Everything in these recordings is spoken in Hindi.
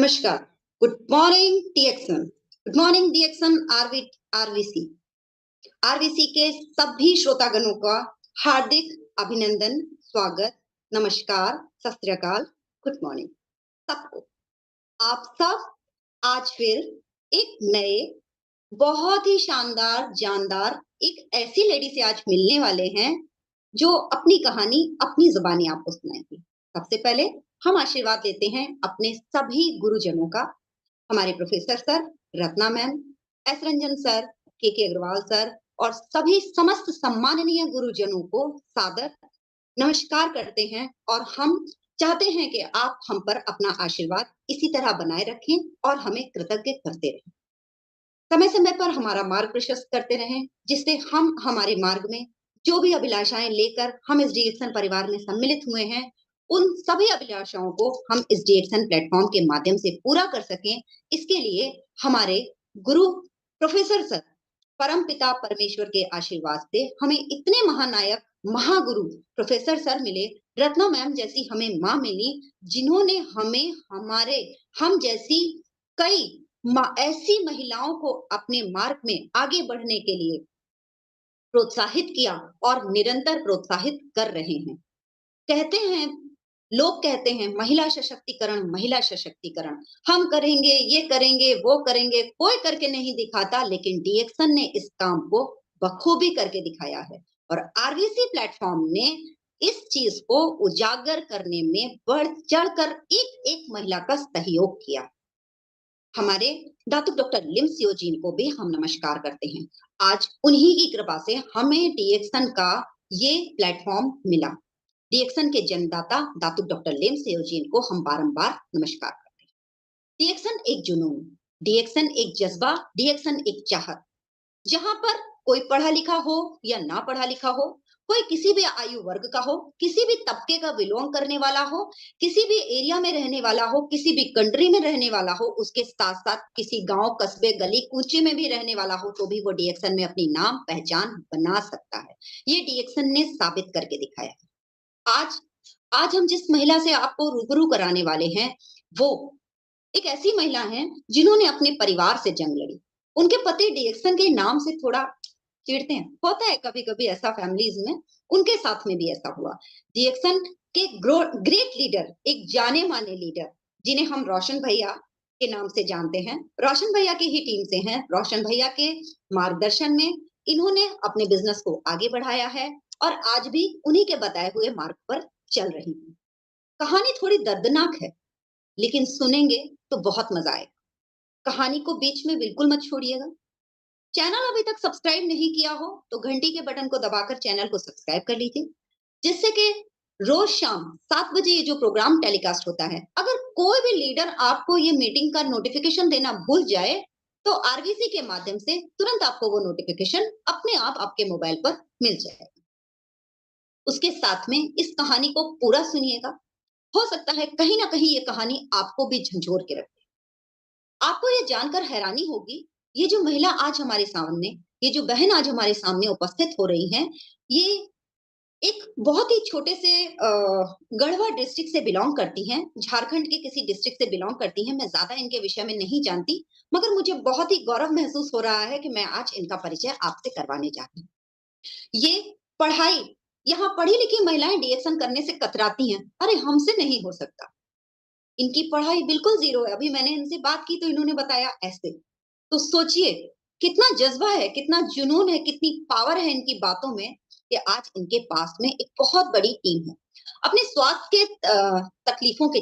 नमस्कार। गुड मॉर्निंग डीएक्सन। गुड मॉर्निंग डीएक्सन आरवीसी। आरवीसी के सभी श्रोतागणों का हार्दिक अभिनंदन, स्वागत, नमस्कार, सत श्री अकाल, गुड मॉर्निंग सबको। आप सब आज फिर एक नए बहुत ही शानदार, जानदार एक ऐसी लेडी से आज मिलने वाले हैं जो अपनी कहानी अपनी जुबानी आपको सुनाएगी। सबसे पहले हम आशीर्वाद लेते हैं अपने सभी गुरुजनों का, हमारे professor sir, Ratna ma'am, S Ranjan sir, के अग्रवाल सर और सभी समस्त सम्माननीय गुरुजनों को सादर नमस्कार करते हैं और हम चाहते हैं कि आप हम पर अपना आशीर्वाद इसी तरह बनाए रखें और हमें कृतज्ञ करते रहें। समय समय पर हमारा मार्ग प्रशस्त करते रहें, जिससे हम हमारे मार्ग में जो भी अभिलाषाएं लेकर हम इस डीएक्सन परिवार में सम्मिलित हुए हैं, उन सभी अभिलाषाओं को हम इस डीएक्सन प्लेटफॉर्म के माध्यम से पूरा कर सकें। इसके लिए हमारे गुरु प्रोफेसर सर, परम पिता परमेश्वर के आशीर्वाद से हमें इतने महानायक महागुरु प्रोफेसर सर मिले, रत्ना मैम जैसी हमें माँ मिली, जिन्होंने हमें हमारे हम जैसी कई ऐसी महिलाओं को अपने मार्ग में आगे बढ़ने के लिए प्रोत्साहित किया और निरंतर प्रोत्साहित कर रहे हैं। कहते हैं, लोग कहते हैं महिला सशक्तिकरण, हम करेंगे, ये करेंगे, वो करेंगे, कोई करके नहीं दिखाता, लेकिन डीएक्सन ने इस काम को बखूबी करके दिखाया है और आरवीसी प्लेटफॉर्म ने इस चीज को उजागर करने में बढ़ चढ़कर एक एक महिला का सहयोग किया। हमारे दातु डॉक्टर लिम सियो जी को भी हम नमस्कार करते हैं। आज उन्हीं की कृपा से हमें डीएक्सन का ये प्लेटफॉर्म मिला। डीएक्सन के जन्मदाता दातु डॉक्टर लिम सियो जी को हम बारंबार नमस्कार करते हैं। डीएक्सन एक जुनून, डीएक्सन एक जज्बा, डीएक्सन एक चाहत। जहां पर कोई पढ़ा लिखा हो या ना पढ़ा लिखा हो, कोई किसी भी आयु वर्ग का हो, किसी भी तबके का बिलोंग करने वाला हो, किसी भी एरिया में रहने वाला हो, किसी भी कंट्री में रहने वाला हो, उसके साथ साथ किसी गांव, कस्बे, गली कूचे में भी रहने वाला हो, तो भी वो डीएक्सन में अपनी नाम पहचान बना सकता है। ये डीएक्सन ने साबित करके दिखाया है। आज हम जिस महिला से आपको रूबरू कराने वाले हैं, वो एक ऐसी महिला है जिन्होंने अपने परिवार से जंग लड़ी। उनके पति डीएक्सन के नाम से थोड़ा चिढ़ते हैं, होता है कभी कभी ऐसा फैमिलीज में, उनके साथ में भी ऐसा हुआ। डीएक्सन के ग्रेट लीडर, एक जाने माने लीडर, जिन्हें हम रोशन भैया के नाम से जानते हैं, रोशन भैया की ही टीम से हैं। रोशन भैया के मार्गदर्शन में इन्होंने अपने बिजनेस को आगे बढ़ाया है और आज भी उन्हीं के बताए हुए मार्ग पर चल रही है। कहानी थोड़ी दर्दनाक है, लेकिन सुनेंगे तो बहुत मजा आएगा। कहानी को बीच में बिल्कुल मत छोड़िएगा। चैनल अभी तक सब्सक्राइब नहीं किया हो तो घंटी के बटन को दबाकर चैनल को सब्सक्राइब कर लीजिए, जिससे कि रोज शाम 7 बजे ये जो प्रोग्राम टेलीकास्ट होता है, अगर कोई भी लीडर आपको ये मीटिंग का नोटिफिकेशन देना भूल जाए, तो आरवीसी के माध्यम से तुरंत आपको वो नोटिफिकेशन अपने आप आपके मोबाइल पर मिल जाएगा। उसके साथ में इस कहानी को पूरा सुनिएगा। हो सकता है कहीं ना कहीं ये कहानी आपको भी झंझोर के रखे। आपको ये जानकर हैरानी होगी, ये जो महिला आज हमारे सामने, ये जो बहन आज हमारे सामने उपस्थित हो रही हैं, ये एक बहुत ही छोटे से गढ़वा डिस्ट्रिक्ट से बिलोंग करती हैं, झारखंड के किसी डिस्ट्रिक्ट से बिलोंग करती हैं। मैं ज्यादा इनके विषय में नहीं जानती, मगर मुझे बहुत ही गौरव महसूस हो रहा है कि मैं आज इनका परिचय आपसे करवाने जा रही हूँ। ये पढ़ाई, यहाँ पढ़ी लिखी महिलाएं डीएक्सन करने से कतराती हैं, अरे हमसे नहीं हो सकता, इनकी पढ़ाई बिल्कुल जीरो है। अभी मैंने इनसे बात की तो इन्होंने बताया ऐसे। तो सोचिए कितना जज्बा है, कितना जुनून है, कितनी पावर है इनकी बातों में, कि आज इनके पास में एक बहुत बड़ी टीम है। अपने स्वास्थ्य के तकलीफों के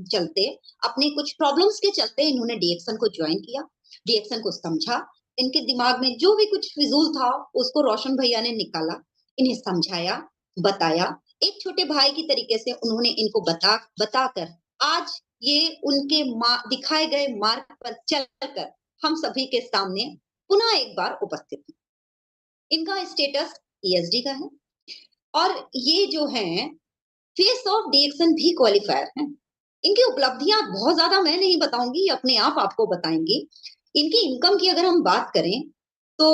चलते, अपने कुछ प्रॉब्लम्स के चलते इन्होंने डीएक्सन को ज्वाइन किया, डीएक्सन को समझा। इनके दिमाग में जो भी कुछ फिजूल था उसको रोशन भैया ने निकाला, इन्हें समझाया, बताया। एक छोटे भाई की तरीके से उन्होंने इनको बताकर आज ये उनके दिखाए गए मार्ग पर चलकर हम सभी के सामने पुनः एक बार उपस्थित है। इनका स्टेटस ईएसडी का है और ये जो है फेस ऑफ डीएक्सन भी क्वालिफायर है। इनकी उपलब्धियां बहुत ज्यादा मैं नहीं बताऊंगी, अपने आप आपको बताएंगी। इनकी इनकम की अगर हम बात करें तो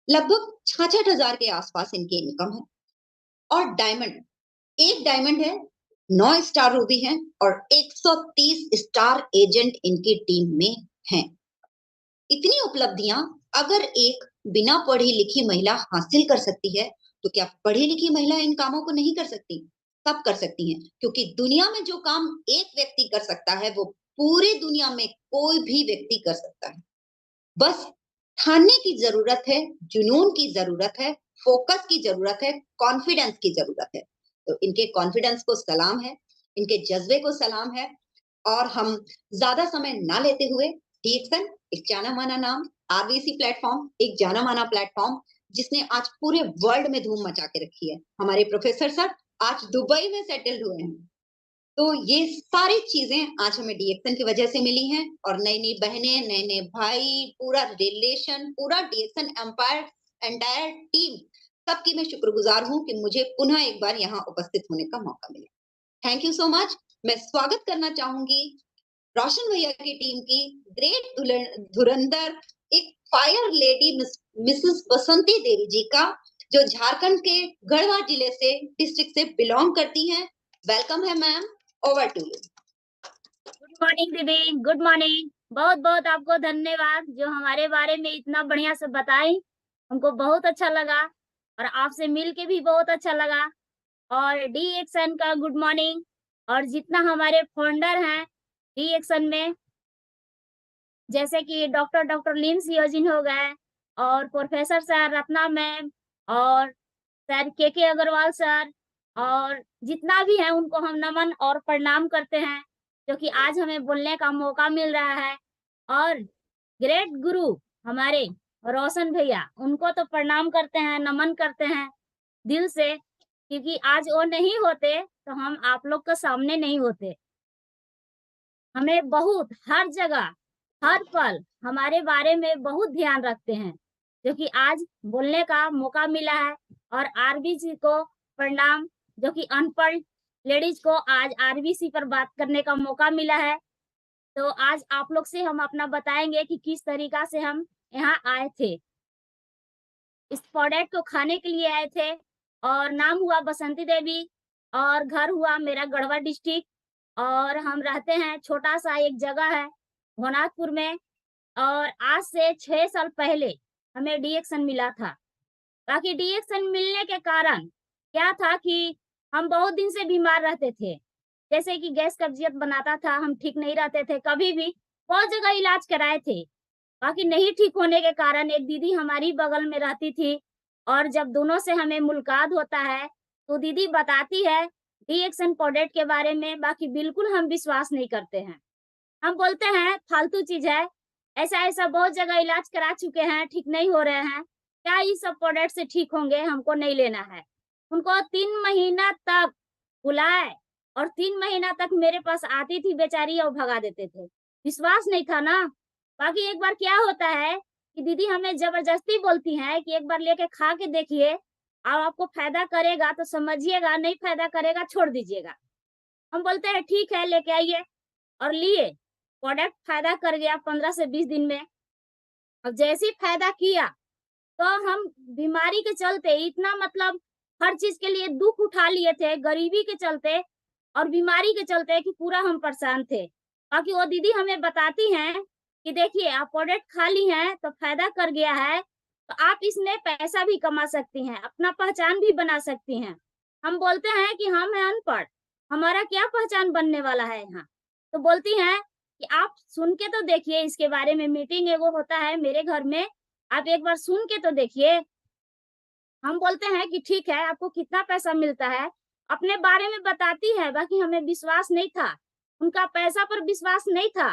लगभग 66,000 के आसपास इनकी इनकम है। और डायमंड, एक डायमंड है 9 स्टार रूबी हैं और 130 स्टार एजेंट इनकी टीम में हैं। इतनी उपलब्धियां अगर एक बिना पढ़ी लिखी महिला हासिल कर सकती है, तो क्या पढ़ी लिखी महिला इन कामों को नहीं कर सकती? सब कर सकती हैं, क्योंकि दुनिया में जो काम एक व्यक्ति कर सकता है, वो पूरी दुनिया में कोई भी व्यक्ति कर सकता है। बस ठानने की जरूरत है, जुनून की जरूरत है, फोकस की जरूरत है, कॉन्फिडेंस की जरूरत है। तो इनके कॉन्फिडेंस को सलाम है, इनके जज्बे को सलाम है। और हम ज्यादा समय ना लेते हुए, डीएक्सन एक जाना माना नाम, आरवीसी प्लेटफॉर्म एक जाना माना प्लेटफॉर्म, जिसने आज पूरे वर्ल्ड में धूम मचा के रखी है। हमारे प्रोफेसर सर आज दुबई में सेटल्ड हुए हैं। तो ये सारी चीजें आज हमें डीएक्सन की वजह से मिली हैं, और नई नई बहनें, नए नए भाई, पूरा रिलेशन, पूरा डीएक्सन एम्पायर, एंटायर टीम, सबकी मैं शुक्रगुजार हूं कि मुझे पुनः एक बार यहाँ उपस्थित होने का मौका मिला। Thank you so much. मैं स्वागत करना चाहूंगी रोशन भैया की टीम की, ग्रेट धुरंधर, एक फायर लेडी मिसेस बसंती देवी जी का, जो झारखंड के गढ़वा जिले से डिस्ट्रिक्ट से बिलोंग करती हैं। वेलकम है ma'am, over to you. Good morning दीदी, गुड मॉर्निंग। बहुत बहुत आपको धन्यवाद जो हमारे बारे में इतना बढ़िया से बताई। हमको बहुत अच्छा लगा और आपसे मिल के भी बहुत अच्छा लगा। और डी एक्शन का गुड मॉर्निंग। और जितना हमारे फाउंडर हैं डी एक्शन में, जैसे कि डॉक्टर लिम्स योजिन हो गए, और प्रोफेसर सर रत्ना मैम, और सर के अग्रवाल सर, और जितना भी है उनको हम नमन और प्रणाम करते हैं, जो कि आज हमें बोलने का मौका मिल रहा है। और ग्रेट गुरु हमारे रोशन भैया, उनको तो प्रणाम करते हैं, नमन करते हैं दिल से, क्योंकि आज वो नहीं होते तो हम आप लोग के सामने नहीं होते। हमें बहुत हर जगह हर पल हमारे बारे में बहुत ध्यान रखते हैं, जो कि आज बोलने का मौका मिला है। और आरबीसी को प्रणाम, जो कि अनपढ़ लेडीज को आज आरबीसी पर बात करने का मौका मिला है। तो आज आप लोग से हम अपना बताएंगे कि किस तरीका से हम यहाँ आए थे। इस प्रोडक्ट को खाने के लिए आए थे, और नाम हुआ बसंती देवी, और घर हुआ मेरा गढ़वा डिस्ट्रिक्ट, और हम रहते हैं छोटा सा एक जगह है भोनाथपुर में। और आज से 6 साल पहले हमें डीएक्सन मिला था। बाकी डीएक्सन मिलने के कारण क्या था कि हम बहुत दिन से बीमार रहते थे, जैसे कि गैस कब्जियत बनाता था, हम ठीक नहीं रहते थे, कभी भी बहुत जगह इलाज कराए थे। बाकी नहीं ठीक होने के कारण एक दीदी हमारी बगल में रहती थी, और जब दोनों से हमें मुलाकात होता है तो दीदी बताती है डीएक्सन प्रोडक्ट के बारे में। बाकी बिल्कुल हम विश्वास नहीं करते हैं, हम बोलते हैं फालतू चीज है, ऐसा ऐसा बहुत जगह इलाज करा चुके हैं, ठीक नहीं हो रहे हैं, क्या ये सब प्रोडक्ट से ठीक होंगे, हमको नहीं लेना है। उनको 3 महीना तक बुलाए, और 3 महीना तक मेरे पास आती थी बेचारी और भगा देते थे, विश्वास नहीं था ना। बाकी एक बार क्या होता है कि दीदी हमें जबरदस्ती बोलती हैं कि एक बार लेके खा के देखिए, और आपको फायदा करेगा तो समझिएगा, नहीं फायदा करेगा छोड़ दीजिएगा। हम बोलते हैं ठीक है, लेके आइए, और लिए। प्रोडक्ट फायदा कर गया 15 से 20 दिन में। अब जैसे ही फायदा किया तो हम बीमारी के चलते इतना, मतलब हर चीज के लिए दुख उठा लिए थे, गरीबी के चलते और बीमारी के चलते, कि पूरा हम परेशान थे। बाकी वो दीदी हमें बताती हैं कि देखिए आप प्रोडक्ट खा ली हैं तो फायदा कर गया है, तो आप इसमें पैसा भी कमा सकती हैं, अपना पहचान भी बना सकती हैं। हम बोलते हैं कि हम हैं अनपढ़, हमारा क्या पहचान बनने वाला है यहाँ। तो बोलती हैं कि आप सुन के तो देखिए, इसके बारे में मीटिंग एगो होता है मेरे घर में, आप एक बार सुन के तो देखिए। हम बोलते हैं कि ठीक है, आपको कितना पैसा मिलता है, अपने बारे में बताती है। बाकी हमें विश्वास नहीं था, उनका पैसा पर विश्वास नहीं था,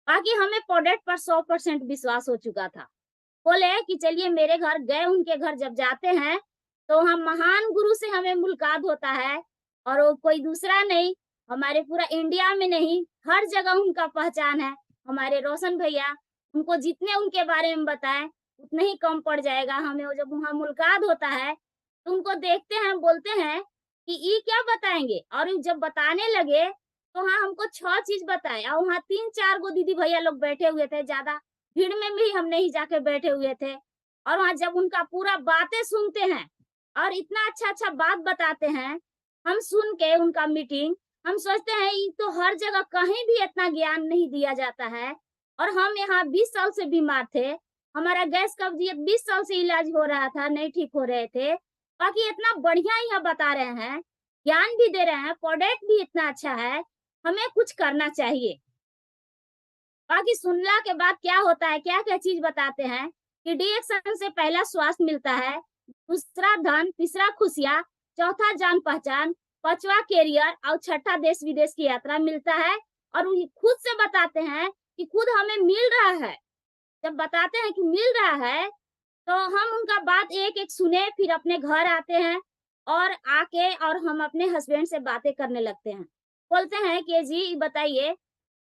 बाकी हमें प्रोडक्ट पर 100% विश्वास हो चुका था। बोले कि चलिए मेरे घर गए, उनके घर जब जाते हैं तो हम महान गुरु से हमें मुलाकात होता है, और वो कोई दूसरा नहीं, हमारे पूरा इंडिया में नहीं, हर जगह उनका पहचान है, हमारे रोशन भैया। उनको जितने उनके बारे में बताएं उतने ही कम पड़ जाएगा हमें। वो जब वहाँ मुलाकात होता है तो उनको देखते हैं, बोलते हैं कि ये क्या बताएंगे, और जब बताने लगे तो हाँ हमको 6 चीज बताए, और वहाँ 3-4 गो दीदी भैया लोग बैठे हुए थे, ज्यादा भीड़ में भी हम नहीं जाके बैठे हुए थे। और वहाँ जब उनका पूरा बातें सुनते हैं और इतना अच्छा अच्छा बात बताते हैं, हम सुन के उनका मीटिंग हम सोचते हैं ये तो हर जगह कहीं भी इतना ज्ञान नहीं दिया जाता है। और हम यहाँ 20 साल से बीमार थे। हमारा गैस कब्जियत 20 साल से इलाज हो रहा था, नहीं ठीक हो रहे थे। बाकी इतना बढ़िया यहाँ बता रहे हैं, ज्ञान भी दे रहे हैं, प्रोडक्ट भी इतना अच्छा है, हमें कुछ करना चाहिए। बाकी सुनला के बाद क्या होता है, क्या-क्या चीज़ बताते हैं कि डी-एक्शन से पहला स्वास्थ्य मिलता है, दूसरा धन, तीसरा खुशियाँ, चौथा जान-पहचान, पाँचवा करियर और छठा देश-विदेश की यात्रा मिलता है। और वो खुद से बताते हैं कि खुद हमें मिल रहा है। जब बताते हैं कि मिल रहा है, तो हम उनका बात एक-एक सुने, फिर अपने घर आते हैं और आके और हम अपने हस्बैंड से बातें करने लगते हैं। बोलते हैं कि जी बताइए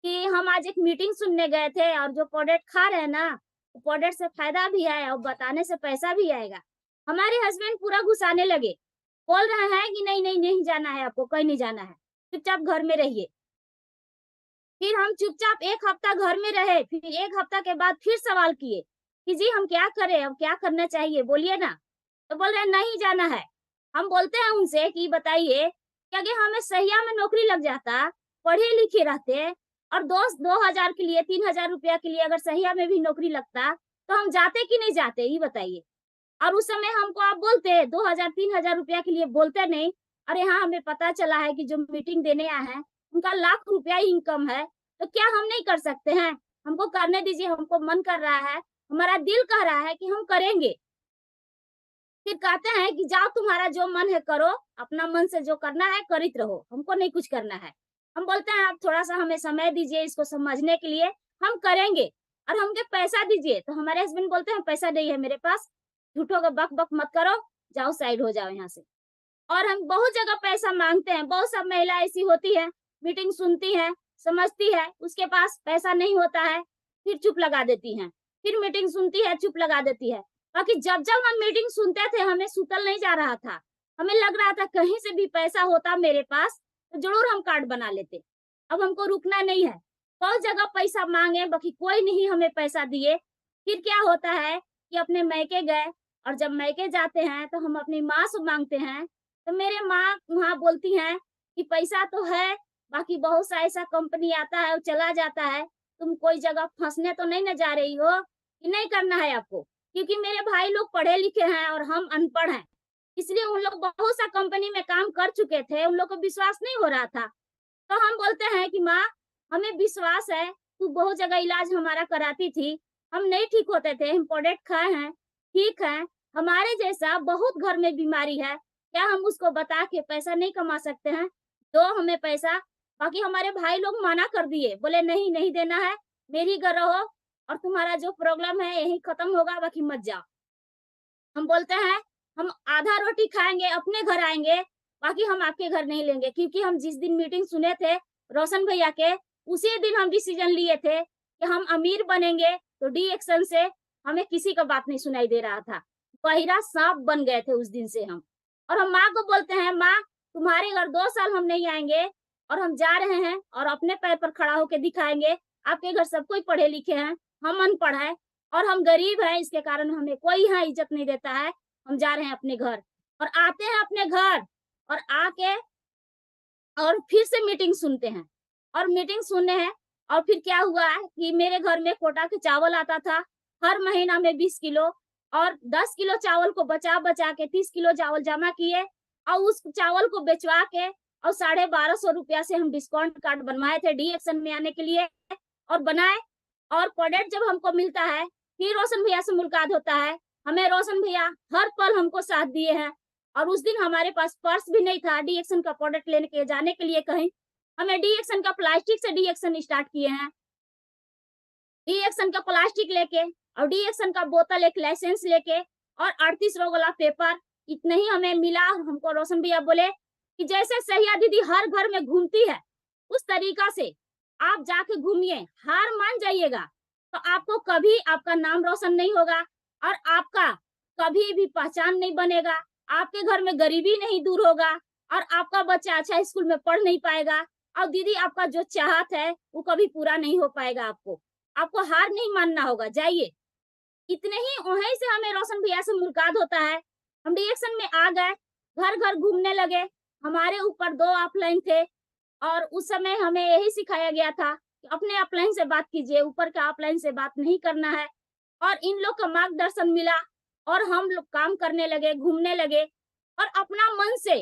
कि हम आज एक मीटिंग सुनने गए थे और जो प्रोडक्ट खा रहे हैं ना, वो प्रोडक्ट से फ़ायदा भी है और बताने से पैसा भी आएगा। हमारे हस्बैंड पूरा घुसाने लगे, बोल रहे हैं कि नहीं, नहीं, नहीं जाना है आपको, कहीं नहीं जाना है, चुपचाप घर में रहिए। फिर हम चुपचाप 1 हफ्ता घर में रहे, फिर 1 हफ्ता के बाद फिर सवाल किए कि जी हम क्या करें, अब क्या करना चाहिए बोलिए ना? तो बोल रहे हैं नहीं जाना है। हम बोलते हैं उनसे कि बताइए कि अगर हमें सहिया में नौकरी लग जाता, पढ़े-लिखे रहते और 2,000 के लिए 3,000 रुपया के लिए अगर सहिया में भी नौकरी लगता, तो हम जाते कि नहीं जाते ये बताइए? और उस समय हमको आप बोलते 2,000 3,000 रुपया के लिए बोलते नहीं और यहाँ हमें पता चला है कि जो मीटिंग देने आए हैं, उनका लाख रुपया ही इनकम है, तो क्या हम नहीं कर सकते हैं? हमको करने दीजिए, हमको मन कर रहा है, हमारा दिल कह रहा है कि हम करेंगे। फिर कहते हैं कि जाओ तुम्हारा जो मन है करो, अपना मन से जो करना है करित रहो, हमको नहीं कुछ करना है। हम बोलते हैं आप थोड़ा-सा हमें समय दीजिए इसको समझने के लिए, हम करेंगे और हमके पैसा दीजिए। तो हमारे हस्बैंड बोलते हैं पैसा नहीं है मेरे पास, झूठों का बक-बक मत करो, जाओ साइड हो जाओ यहाँ से। और हम बहुत जगह पैसा माँगते हैं, बहुत सब महिला ऐसी होती है, मीटिंग सुनती है, समझती है, उसके पास पैसा नहीं होता है, फिर चुप लगा देती हैं। फिर मीटिंग सुनती है, चुप लगा देती है। बाकी जब-जब हम मीटिंग सुनते थे, हमें सुतल नहीं जा रहा था। हमें लग रहा था कहीं से भी पैसा होता मेरे पास, तो ज़रूर हम कार्ड बना लेते। अब हमको रुकना नहीं है। बहुत जगह पैसा माँगे, बाकी कोई नहीं हमें पैसा दिए। फिर क्या होता है कि अपने मायके गए और जब मायके जाते हैं, तो हम अपनी माँ से माँगते हैं तो मेरे माँ वहाँ बोलती हैं कि पैसा तो है, बाकी बहुत सा ऐसा कंपनी आता है, वो चला जाता है, तुम कोई जगह फँसने तो नहीं ना जा रही हो, कि नहीं करना है आपको? क्योंकि मेरे भाई लोग पढ़े-लिखे हैं और हम अनपढ़ हैं, इसलिए उन लोग बहुत सा कंपनी में काम कर चुके थे, उन लोग को विश्वास नहीं हो रहा था। तो हम बोलते हैं कि माँ, हमें विश्वास है, तू बहुत जगह इलाज हमारा कराती थी, हम नहीं ठीक होते थे, हम प्रोडक्ट खाए हैं, ठीक है, हमारे जैसा बहुत घर में बीमारी है, क्या हम उसको बता के पैसा नहीं कमा सकते हैं? दो हमें पैसा। बाकी हमारे भाई लोग मना कर दिए, बोले नहीं, नहीं देना है, मेरी घर रहो और तुम्हारा जो प्रॉब्लम है यहीं खत्म होगा, बाकी मत जाओ। हम बोलते हैं, हम आधा रोटी खाएँगे, अपने घर आएँगे, बाकी हम आपके घर नहीं लेंगे क्योंकि हम जिस दिन मीटिंग सुने थे रोशन भैया के, उसी दिन हम डिसीजन लिए थे कि हम अमीर बनेंगे, तो डी एक्शन से हमें किसी का बात नहीं सुनाई दे रहा था। बहिरा साँप बन गए थे उस दिन से हम। और हम माँ को बोलते हैं, माँ तुम्हारे घर 2 साल हम नहीं आएँगे और हम जा रहे हैं और अपने पैर पर खड़ा होके दिखाएँगे, आपके घर सब कोई पढ़े-लिखे हैं, हम अनपढ़ हैं और हम गरीब हैं, इसके कारण हमें कोई यहाँ इज़्ज़त नहीं देता है, हम जा रहे हैं अपने घर। और आते हैं अपने घर और आके और फिर से मीटिंग सुनते हैं और मीटिंग सुने हैं और फिर क्या हुआ है कि मेरे घर में कोटा के चावल आता था, हर महीना में 20 किलो और 10 किलो चावल को बचा-बचा के 30 किलो चावल जमा किए और उस चावल को बेचवा के और 1250 रुपया से हम डिस्काउंट कार्ड बनवाए थे डी एक्शन में आने के लिए और बनाए। और प्रोडक्ट जब हमको मिलता है, फिर रोशन भैया से मुलाकात होता है। हमें रोशन भैया हर पल हमको साथ दिए हैं और उस दिन हमारे पास पर्स भी नहीं था डी एक्शन का प्रोडक्ट लेने के जाने के लिए कहीं। हमें डी एक्शन का प्लास्टिक से डी एक्शन स्टार्ट किए हैं। डी एक्शन का प्लास्टिक लेके और डी एक्शन का बोतल, एक लाइसेंस लेके और 38 रो वाला पेपर, इतना ही हमें मिला। हमको रोशन भैया बोले कि जैसे सहिया दीदी हर घर में घूमती है, उस तरीका से आप जाके घूमिए, हार मान जाइएगा, तो आपको कभी आपका नाम रोशन नहीं होगा और आपका कभी भी पहचान नहीं बनेगा। आपके घर में गरीबी नहीं दूर होगा और आपका बच्चा अच्छा स्कूल में पढ़ नहीं पाएगा और दीदी आपका जो चाहत है, वो कभी पूरा नहीं हो पाएगा आपको। आपको हार नहीं मानना होगा, जाइए। इतने ही वहीं से हमें रोशन भैया से मुलाकात होता है। हम डी एक्शन में आ गए, घर-घर घूमने लगे। हमारे ऊपर 2 ऑफलाइन थे और उस समय हमें यही सिखाया गया था कि अपने अपलाइन से बात कीजिए, ऊपर के अपलाइन से बात नहीं करना है। और इन लोग का मार्गदर्शन मिला और हम लोग काम करने लगे, घूमने लगे और अपना मन से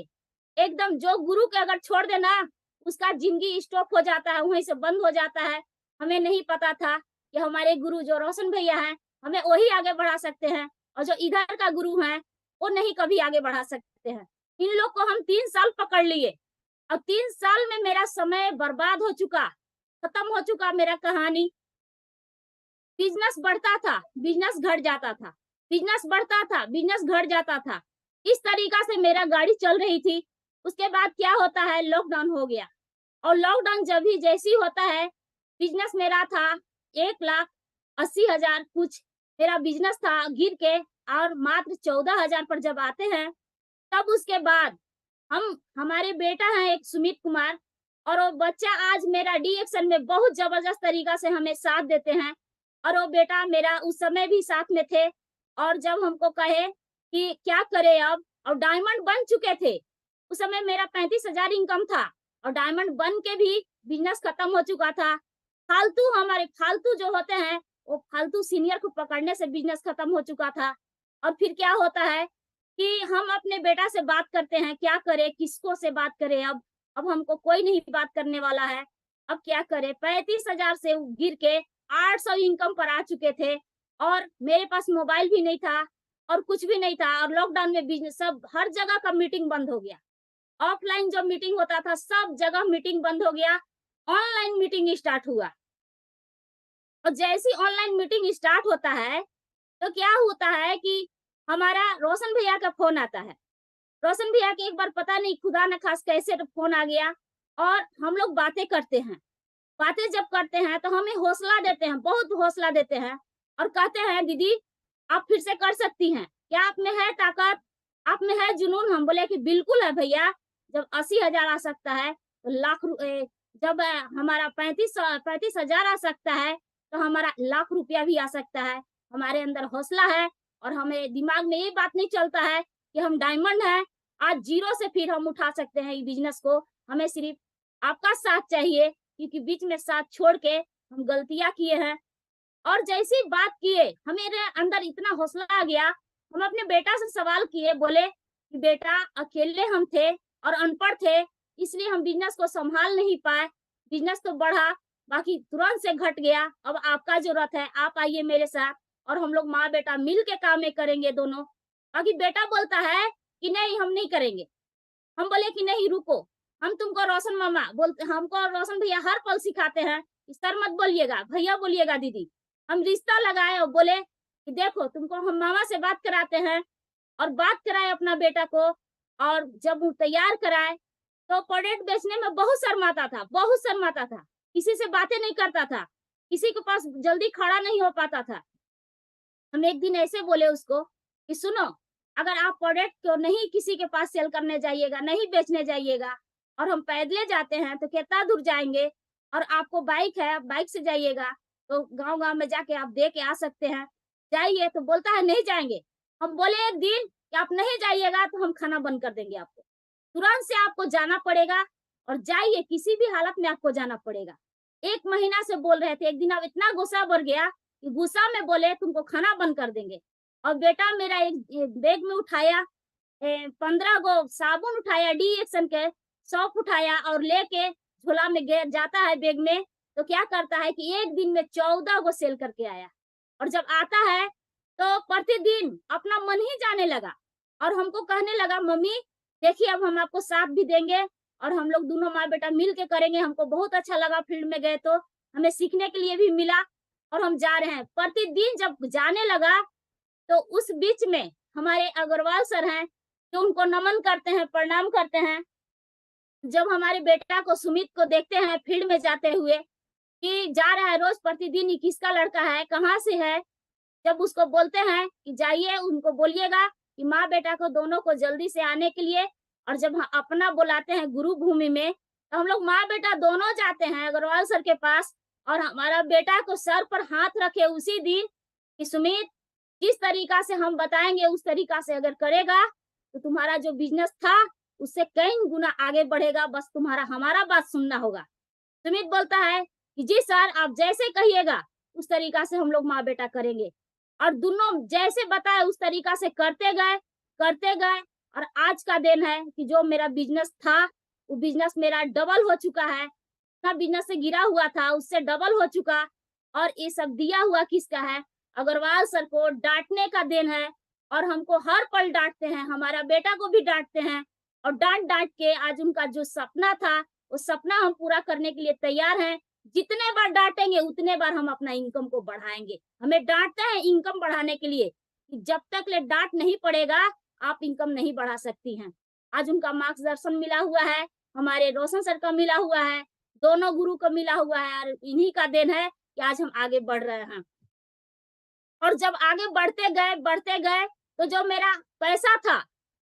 एकदम जो गुरु के अगर छोड़ देना, उसका ज़िंदगी स्टॉप हो जाता है, वहीं से बंद हो जाता है। हमें नहीं पता था कि हमारे गुरु जो रोशन भैया हैं, हमें वही आगे बढ़ा सकते हैं और जो इधर का गुरु हैं, वो नहीं कभी आगे बढ़ा सकते हैं। इन लोग को हम 3 साल पकड़ लिए और 3 साल में मेरा समय बर्बाद हो चुका, खत्म हो चुका मेरा कहानी। बिज़नेस बढ़ता था, बिज़नेस घट जाता था, बिज़नेस बढ़ता था, बिज़नेस घट जाता था। इस तरीका से मेरा गाड़ी चल रही थी। उसके बाद क्या होता है, लॉकडाउन हो गया और लॉकडाउन जब भी जैसे ही होता है, बिज़नेस मेरा था 1,80,000 कुछ मेरा बिज़नेस था गिर के और मात्र 14,000 पर जब आते हैं, तब उसके बाद हमारे बेटा है एक सुमित कुमार और वो बच्चा आज मेरा डी एक्शन में बहुत जबरदस्त तरीका से हमें साथ देते हैं और वो बेटा मेरा उस समय भी साथ में थे और जब हमको कहे कि क्या करें अब और डायमंड बन चुके थे। उस समय मेरा 35,000 इनकम था और डायमंड बन के भी बिजनेस खत्म हो चुका था। हमारे फालतू जो होते हैं वो फालतू सीनियर को पकड़ने से बिजनेस खत्म हो चुका था। और फिर क्या होता है कि हम अपने बेटा से बात करते हैं, क्या करें, किसको से बात करें अब हमको कोई नहीं बात करने वाला है, अब क्या करें? 35,000 से गिर के 800 इनकम पर आ चुके थे और मेरे पास मोबाइल भी नहीं था और कुछ भी नहीं था और लॉकडाउन में बिजनेस सब हर जगह का मीटिंग बंद हो गया। ऑफलाइन जो मीटिंग होता था सब जगह मीटिंग बंद हो गया, ऑनलाइन मीटिंग स्टार्ट हुआ। और जैसी ऑनलाइन मीटिंग स्टार्ट होता है तो क्या होता है कि हमारा रोशन भैया का फोन आता है। रोशन भैया के एक बार पता नहीं खुदा न खास कैसे फोन आ गया और हम लोग बातें करते हैं। बातें जब करते हैं तो हमें हौसला देते हैं, बहुत हौसला देते हैं और कहते हैं दीदी आप फिर से कर सकती हैं, क्या आप में है ताकत, आप में है जुनून? हम बोले कि बिल्कुल है भैया, जब 80,000 आ सकता है तो जब हमारा 35,000 आ सकता है तो हमारा लाख रुपया भी आ सकता है। हमारे अंदर हौसला है और हमें दिमाग में ये बात नहीं चलता है कि हम डायमंड है, आज जीरो से फिर हम उठा सकते हैं ये बिजनेस को। हमें सिर्फ आपका साथ चाहिए क्योंकि बीच में साथ छोड़ के हम गलतियां किए हैं। और जैसी बात किए हमारे अंदर इतना हौसला आ गया, हम अपने बेटा से सवाल किए, बोले कि बेटा अकेले हम थे और अनपढ़ थे इसलिए हम बिजनेस को संभाल नहीं पाए, बिजनेस तो बढ़ा बाकी तुरंत से घट गया। अब आपका जरूरत है, आप आइए मेरे साथ और हम लोग माँ बेटा मिल के काम करेंगे दोनों। बाकी बेटा बोलता है कि नहीं हम नहीं करेंगे। हम बोले कि नहीं रुको, हम तुमको रोशन मामा बोलते, हमको रोशन भैया हर पल सिखाते हैं कि सर मत बोलिएगा, भैया बोलिएगा दीदी। हम रिश्ता लगाए और बोले कि देखो तुमको हम मामा से बात कराते हैं और बात कराए अपना बेटा को। और जब वो तैयार कराए तो प्रोडक्ट बेचने में बहुत शर्माता था, बहुत शर्माता था, किसी से बातें नहीं करता था, किसी के पास जल्दी खड़ा नहीं हो पाता था। हम एक दिन ऐसे बोले उसको कि सुनो, अगर आप प्रोडक्ट को नहीं किसी के पास सेल करने जाइएगा, नहीं बेचने जाइएगा और हम पैदले जाते हैं तो कितना दूर जाएंगे, और आपको बाइक है, आप बाइक से जाइएगा तो गांव-गांव में जाके आप दे के आ सकते हैं, जाइए। तो बोलता है नहीं जाएंगे। हम बोले एक दिन कि आप नहीं जाइएगा तो हम खाना बंद कर देंगे आपको, तुरंत से आपको जाना पड़ेगा और जाइए, किसी भी हालत में आपको जाना पड़ेगा। 1 महीना से बोल रहे थे, एक दिन अब इतना गुस्सा बढ़ गया कि गुस्सा में बोले तुमको खाना बंद कर देंगे। और बेटा मेरा एक बैग में उठाया 15 गो साबुन उठाया, डी एक्शन के सौंफ उठाया और लेके झोला में जाता है बैग में। तो क्या करता है कि एक दिन में 14 गो सेल करके आया और जब आता है तो प्रतिदिन अपना मन ही जाने लगा और हमको कहने लगा मम्मी देखिए अब हम आपको साथ भी देंगे और हम लोग दोनों माँ बेटा मिल के करेंगे। हमको बहुत अच्छा लगा, फील्ड में गए तो हमें सीखने के लिए भी मिला और हम जा रहे हैं। प्रतिदिन जब जाने लगा तो उस बीच में हमारे अग्रवाल सर हैं जो उनको नमन करते हैं, प्रणाम करते हैं। जब हमारे बेटा को सुमित को देखते हैं फील्ड में जाते हुए कि जा रहा है रोज प्रतिदिन, ये किसका लड़का है, कहाँ से है, जब उसको बोलते हैं कि जाइए उनको बोलिएगा कि माँ बेटा को दोनों को जल्दी से आने के लिए, और जब अपना बुलाते हैं गुरु भूमि में तो हम लोग माँ बेटा दोनों जाते हैं अग्रवाल सर के पास और हमारा बेटा को सर पर हाथ रखे उसी दिन कि सुमित जिस तरीका से हम बताएंगे उस तरीका से अगर करेगा तो तुम्हारा जो बिजनेस था उससे कई गुना आगे बढ़ेगा, बस तुम्हारा हमारा बात सुनना होगा। सुमित बोलता है कि जी सर, आप जैसे कहिएगा उस तरीका से हम लोग माँ बेटा करेंगे। और दोनों जैसे बताए उस तरीका से करते गए और आज का दिन है कि जो मेरा बिजनेस था वो बिजनेस मेरा डबल हो चुका है। इतना बिजनेस से गिरा हुआ था उससे डबल हो चुका। और ये सब दिया हुआ किसका है? अग्रवाल सर को डांटने का दिन है। और हमको हर पल डांटते हैं, हमारा बेटा को भी डांटते हैं। और डांट डांट के आज उनका जो सपना था वो सपना हम पूरा करने के लिए तैयार हैं। जितने बार डांटेंगे उतने बार हम अपना इनकम को बढ़ाएंगे। हमें डांटते हैं इनकम बढ़ाने के लिए, कि जब तक ले डांट नहीं पड़ेगा आप इनकम नहीं बढ़ा सकती हैं। आज उनका मार्गदर्शन मिला हुआ है, हमारे रोशन सर का मिला हुआ है, दोनों गुरु को मिला हुआ है और इन्हीं का देन है कि आज हम आगे बढ़ रहे हैं। और जब आगे बढ़ते गए तो जो मेरा पैसा था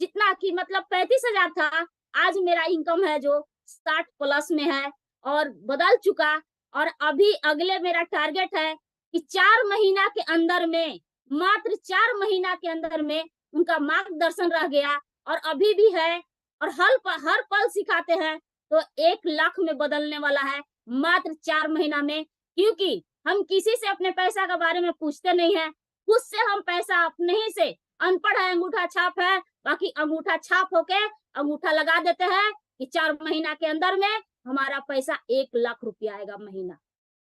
जितना कि मतलब 35,000 था, आज मेरा इनकम है जो 60 प्लस में है और बदल चुका। और अभी अगले मेरा टारगेट है कि 4 महीना के अंदर में, मात्र 4 महीना के अंदर में उनका मार्गदर्शन रह गया और अभी भी है। और हर पल सिखाते हैं तो 1 लाख में बदलने वाला है मात्र 4 महीना में। क्योंकि हम किसी से अपने पैसा के बारे में पूछते नहीं है, खुद से हम पैसा अपने ही से, अनपढ़ है अंगूठा छाप है, बाकी अंगूठा छाप होके अंगूठा लगा देते हैं कि 4 महीना के अंदर में हमारा पैसा 1 लाख रुपया आएगा महीना।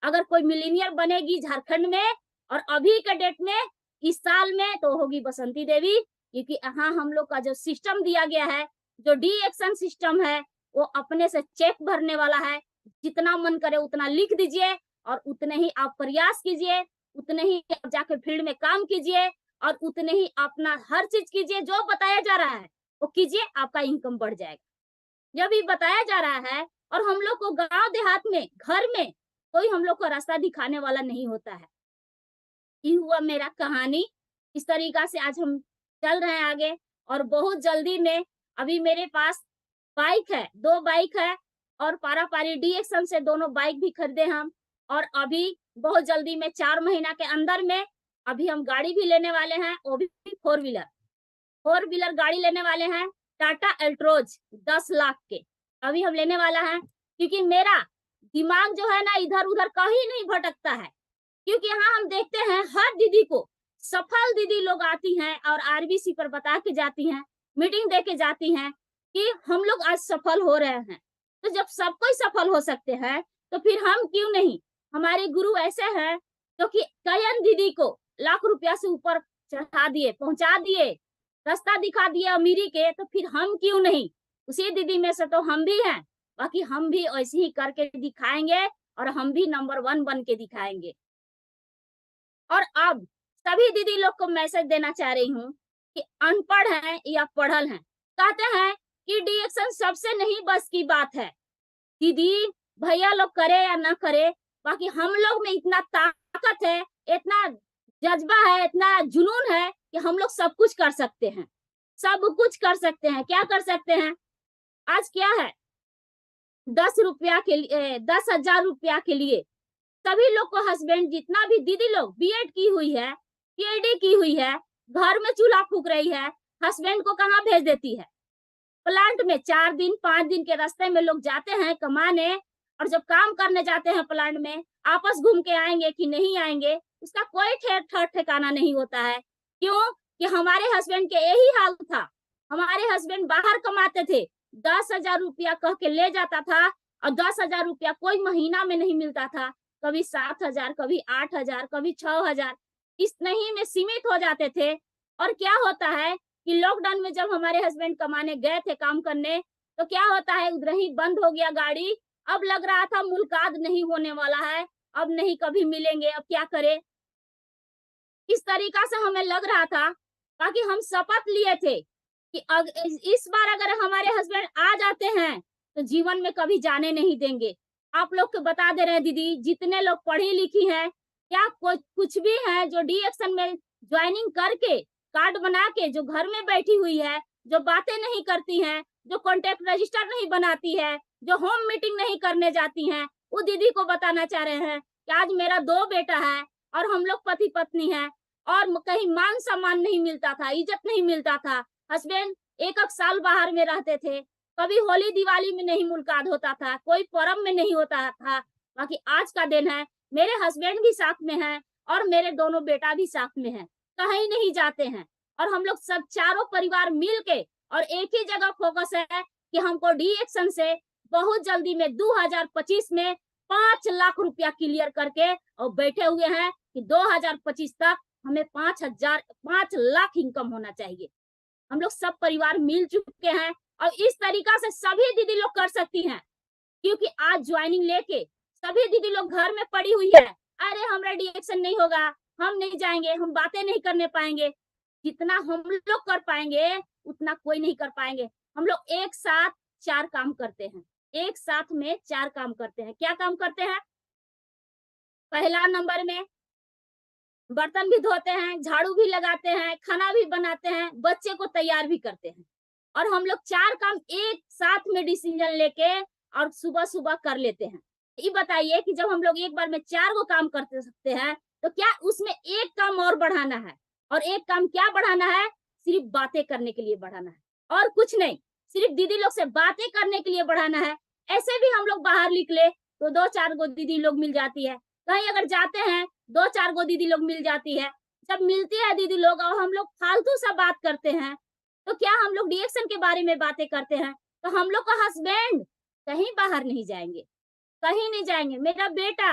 अगर कोई मिलीनियर बनेगी झारखंड में और अभी के डेट में इस साल में तो होगी बसंती देवी। क्योंकि यहाँ हम लोग का जो सिस्टम दिया गया है, जो डी एक्शन सिस्टम है, वो अपने से चेक भरने वाला है। जितना मन करे उतना लिख दीजिए और उतने ही आप प्रयास कीजिए, उतने ही आप जाके फील्ड में काम कीजिए और उतने ही अपना हर चीज कीजिए जो बताया जा रहा है वो कीजिए, आपका इनकम बढ़ जाएगा। जब ये बताया जा रहा है और हम लोग को गांव देहात में घर में कोई हम लोग को रास्ता दिखाने वाला नहीं होता है। ये हुआ मेरा कहानी। इस तरीका से आज हम चल रहे हैं आगे। और बहुत जल्दी में अभी मेरे पास बाइक है, 2 बाइक है और पारा-पारी डी एक्शन से दोनों बाइक भी खरीदे हम। और अभी बहुत जल्दी में 4 महीना के अंदर में अभी हम गाड़ी भी लेने वाले हैं, वो भी 4 व्हीलर गाड़ी लेने वाले हैं, टाटा एल्ट्रोज 10 लाख के अभी हम लेने वाला है। क्योंकि मेरा दिमाग जो है ना इधर उधर कहीं नहीं भटकता है। क्योंकि यहाँ हम देखते हैं हर दीदी को, सफल दीदी लोग आती हैं और आरबीसी पर बता के जाती हैं, मीटिंग दे के जाती हैं कि हम लोग आज सफल हो रहे हैं। तो जब सब कोई सफल हो सकते हैं तो फिर हम क्यों नहीं? हमारे गुरु ऐसे हैं जो कि कई दीदी को लाख रुपया से ऊपर चढ़ा दिए, पहुंचा दिए, रास्ता दिखा दिए अमीरी के। तो फिर हम क्यों नहीं? उसी दीदी में से तो हम भी हैं। बाकी हम भी ऐसे ही करके दिखाएंगे और हम भी नंबर 1 बन के दिखाएंगे। और अब सभी दीदी लोग को मैसेज देना चाह रही हूँ कि अनपढ़ हैं या पढ़ल हैं, कहते हैं कि डी एक्शन सबसे नहीं बस की बात है। दीदी भैया लोग करे या ना करे, बाकी हम लोग में इतना ताकत है, इतना जज्बा है, इतना जुनून है कि हम लोग सब कुछ कर सकते हैं, सब कुछ कर सकते हैं। क्या कर सकते हैं? आज क्या है, 10,000 रुपया के लिए सभी लोग को हस्बैंड, जितना भी दीदी लोग बीएड की हुई है, पीएचडी की हुई है, घर में चूल्हा फूक रही है, हस्बैंड को कहाँ भेज देती है? प्लांट में 4 दिन 5 दिन के रास्ते में लोग जाते हैं कमाने। और जब काम करने जाते हैं प्लांट में, आपस घूम के आएंगे कि नहीं आएंगे उसका कोई ठिकाना नहीं होता है। क्यों? कि हमारे हस्बैंड के यही हाल था। हमारे हस्बैंड बाहर कमाते थे, 10,000 रुपया कह के ले जाता था और 10,000 रुपया कोई महीना में नहीं मिलता था। कभी 7,000, कभी 8,000, कभी 6,000, इस नहीं में सीमित हो जाते थे। और क्या होता है कि लॉकडाउन में जब हमारे हस्बैंड कमाने गए थे काम करने, तो क्या होता है, उधर ही बंद हो गया गाड़ी। अब लग रहा था मुलाकात नहीं होने वाला है, अब नहीं कभी मिलेंगे, अब क्या करें, इस तरीका से हमें लग रहा था। बाकी हम शपथ लिए थे कि इस बार अगर हमारे हस्बैंड आ जाते हैं तो जीवन में कभी जाने नहीं देंगे। आप लोग को बता दे रहे हैं दीदी, जितने लोग पढ़ी लिखी हैं या कुछ भी है जो डी एक्शन में ज्वाइनिंग करके कार्ड बना के जो घर में बैठी हुई है, जो बातें नहीं करती हैं, जो कॉन्टेक्ट रजिस्टर नहीं बनाती है, जो होम मीटिंग नहीं करने जाती हैं, वो दीदी को बताना चाह रहे हैं कि आज मेरा 2 बेटा है और हम लोग पति पत्नी हैं और कहीं मान सम्मान नहीं मिलता था, इज्जत नहीं मिलता था। हस्बैंड एक एक साल बाहर में रहते थे, कभी होली दिवाली में नहीं मुलाकात होता था, कोई पर्व में नहीं होता था। बाकी आज का दिन है, मेरे हस्बैंड भी साथ में हैं और मेरे दोनों बेटा भी साथ में हैं, कहीं नहीं जाते हैं। और हम लोग सब चारों परिवार मिल के और एक ही जगह फोकस है कि हमको डी एक्शन से बहुत जल्दी में 2025 में 5 लाख रुपया क्लियर करके और बैठे हुए हैं कि 2025 तक हमें 5 लाख इनकम होना चाहिए। हम लोग सब परिवार मिल चुके हैं और इस तरीका से सभी दीदी लोग कर सकती हैं, क्योंकि आज ज्वाइनिंग लेके सभी दीदी लोग घर में पड़ी हुई है, अरे हमारा डिएक्शन नहीं होगा, हम नहीं जाएंगे, हम बातें नहीं करने पाएंगे। जितना हम लोग कर पाएंगे उतना कोई नहीं कर पाएंगे। हम लोग एक साथ 4 काम करते हैं, एक साथ में 4 काम करते हैं। क्या काम करते हैं? पहला नंबर में बर्तन भी धोते हैं, झाड़ू भी लगाते हैं, खाना भी बनाते हैं, बच्चे को तैयार भी करते हैं। और हम लोग 4 काम एक साथ में डिसीजन लेके और सुबह-सुबह कर लेते हैं। ये बताइए कि जब हम लोग एक बार में 4 गो काम करते सकते हैं, तो क्या उसमें एक काम और बढ़ाना है? और एक काम क्या बढ़ाना है? सिर्फ बातें करने के लिए बढ़ाना है और कुछ नहीं। सिर्फ दीदी लोग से बातें करने के लिए बढ़ाना है। ऐसे भी हम लोग बाहर निकले तो 2-4 गो दीदी लोग मिल जाती है। कहीं अगर जाते हैं 2-4 गो दीदी लोग मिल जाती है। जब मिलती है दीदी लोग और हम लोग फालतू सा बात करते हैं, तो क्या हम लोग डिएक्शन के बारे में बातें करते हैं, तो हम लोग का हस्बैंड कहीं बाहर नहीं जाएंगे, कहीं नहीं जाएंगे, मेरा बेटा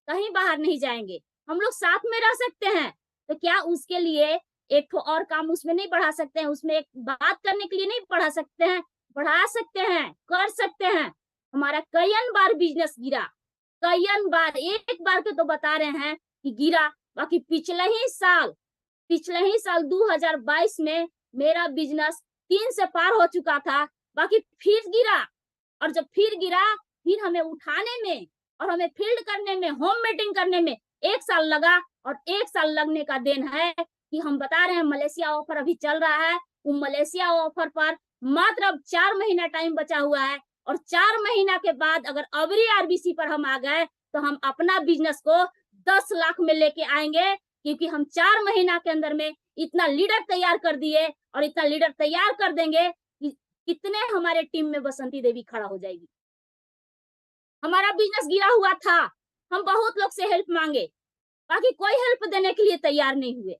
कहीं बाहर नहीं जाएंगे, हम लोग साथ में रह सकते हैं। तो क्या उसके लिए एक ठो और काम उसमें नहीं बढ़ा सकते हैं? उसमें एक बात करने के लिए नहीं बढ़ा सकते हैं? बढ़ा सकते हैं, कर सकते हैं। हमारा कईयन बार बिजनेस गिरा, कईयन बार, एक बार के तो बता रहे हैं कि गिरा। बाकी पिछले ही साल 2022 में मेरा बिजनेस 3 से पार हो चुका था, बाकी फिर गिरा। और जब फिर गिरा, फिर हमें उठाने में और हमें फील्ड करने में, होम मीटिंग करने में 1 साल लगा। और 1 साल लगने का दिन है कि हम बता रहे हैं मलेशिया ऑफर अभी चल रहा है। वो मलेशिया ऑफर पर मात्र अब 4 महीना टाइम बचा हुआ है और 4 महीना के बाद अगर अबरी आरबीसी पर हम आ गए तो हम अपना बिजनेस को 10 लाख में लेके आएंगे, क्योंकि हम 4 महीना के अंदर में इतना लीडर तैयार कर दिए और इतना लीडर तैयार कर देंगे कि कितने हमारे टीम में बसंती देवी खड़ा हो जाएगी। हमारा बिजनेस गिरा हुआ था, हम बहुत लोग से हेल्प मांगे, बाकी कोई हेल्प देने के लिए तैयार नहीं हुए।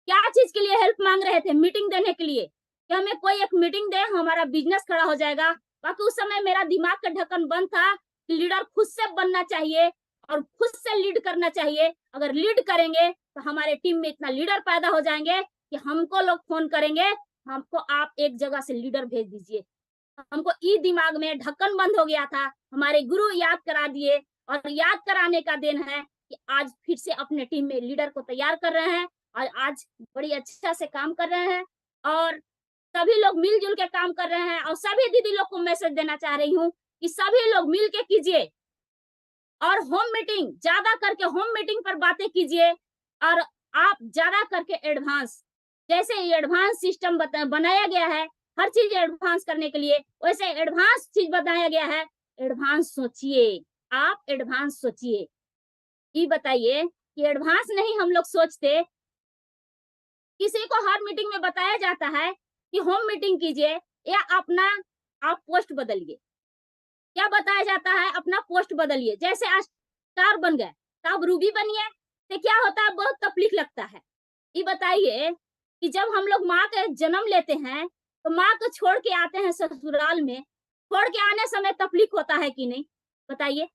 क्या चीज के लिए हेल्प मांग रहे थे? मीटिंग देने के लिए कि हमें कोई एक मीटिंग दे, हमारा बिजनेस खड़ा हो जाएगा। बाकी उस समय मेरा दिमाग का ढक्कन बंद था कि लीडर खुद से बनना चाहिए और खुद से लीड करना चाहिए। अगर लीड करेंगे तो हमारे टीम में इतना लीडर पैदा हो जाएंगे कि हमको लोग फोन करेंगे, हमको आप एक जगह से लीडर भेज दीजिए। हमको ई दिमाग में ढक्कन बंद हो गया था, हमारे गुरु याद करा दिए और याद कराने का दिन है कि आज फिर से अपने टीम में लीडर को तैयार कर रहे हैं और आज बड़ी अच्छा से काम कर रहे हैं और सभी लोग मिलजुल के काम कर रहे हैं। और सभी दीदी लोग को मैसेज देना चाह रही हूँ कि सभी लोग मिल के कीजिए और होम मीटिंग ज्यादा करके, होम मीटिंग पर बातें कीजिए। और आप ज्यादा करके एडवांस, जैसे एडवांस सिस्टम बनाया गया है हर चीज एडवांस करने के लिए, वैसे एडवांस चीज बनाया गया है। एडवांस सोचिए, आप एडवांस सोचिए। ये बताइए कि एडवांस नहीं हम लोग सोचते, किसी को हर मीटिंग में बताया जाता है कि होम मीटिंग कीजिए या अपना आप पोस्ट बदलिए। क्या बताया जाता है? अपना पोस्ट बदलिए। जैसे आज स्टार बन गए तो अब रूबी बनिए, तो क्या होता है? बहुत तकलीफ लगता है। ये बताइए कि जब हम लोग माँ का जन्म लेते हैं तो माँ को छोड़ के आते हैं ससुराल में, छोड़ के आने समय तकलीफ होता है कि नहीं? बताइए।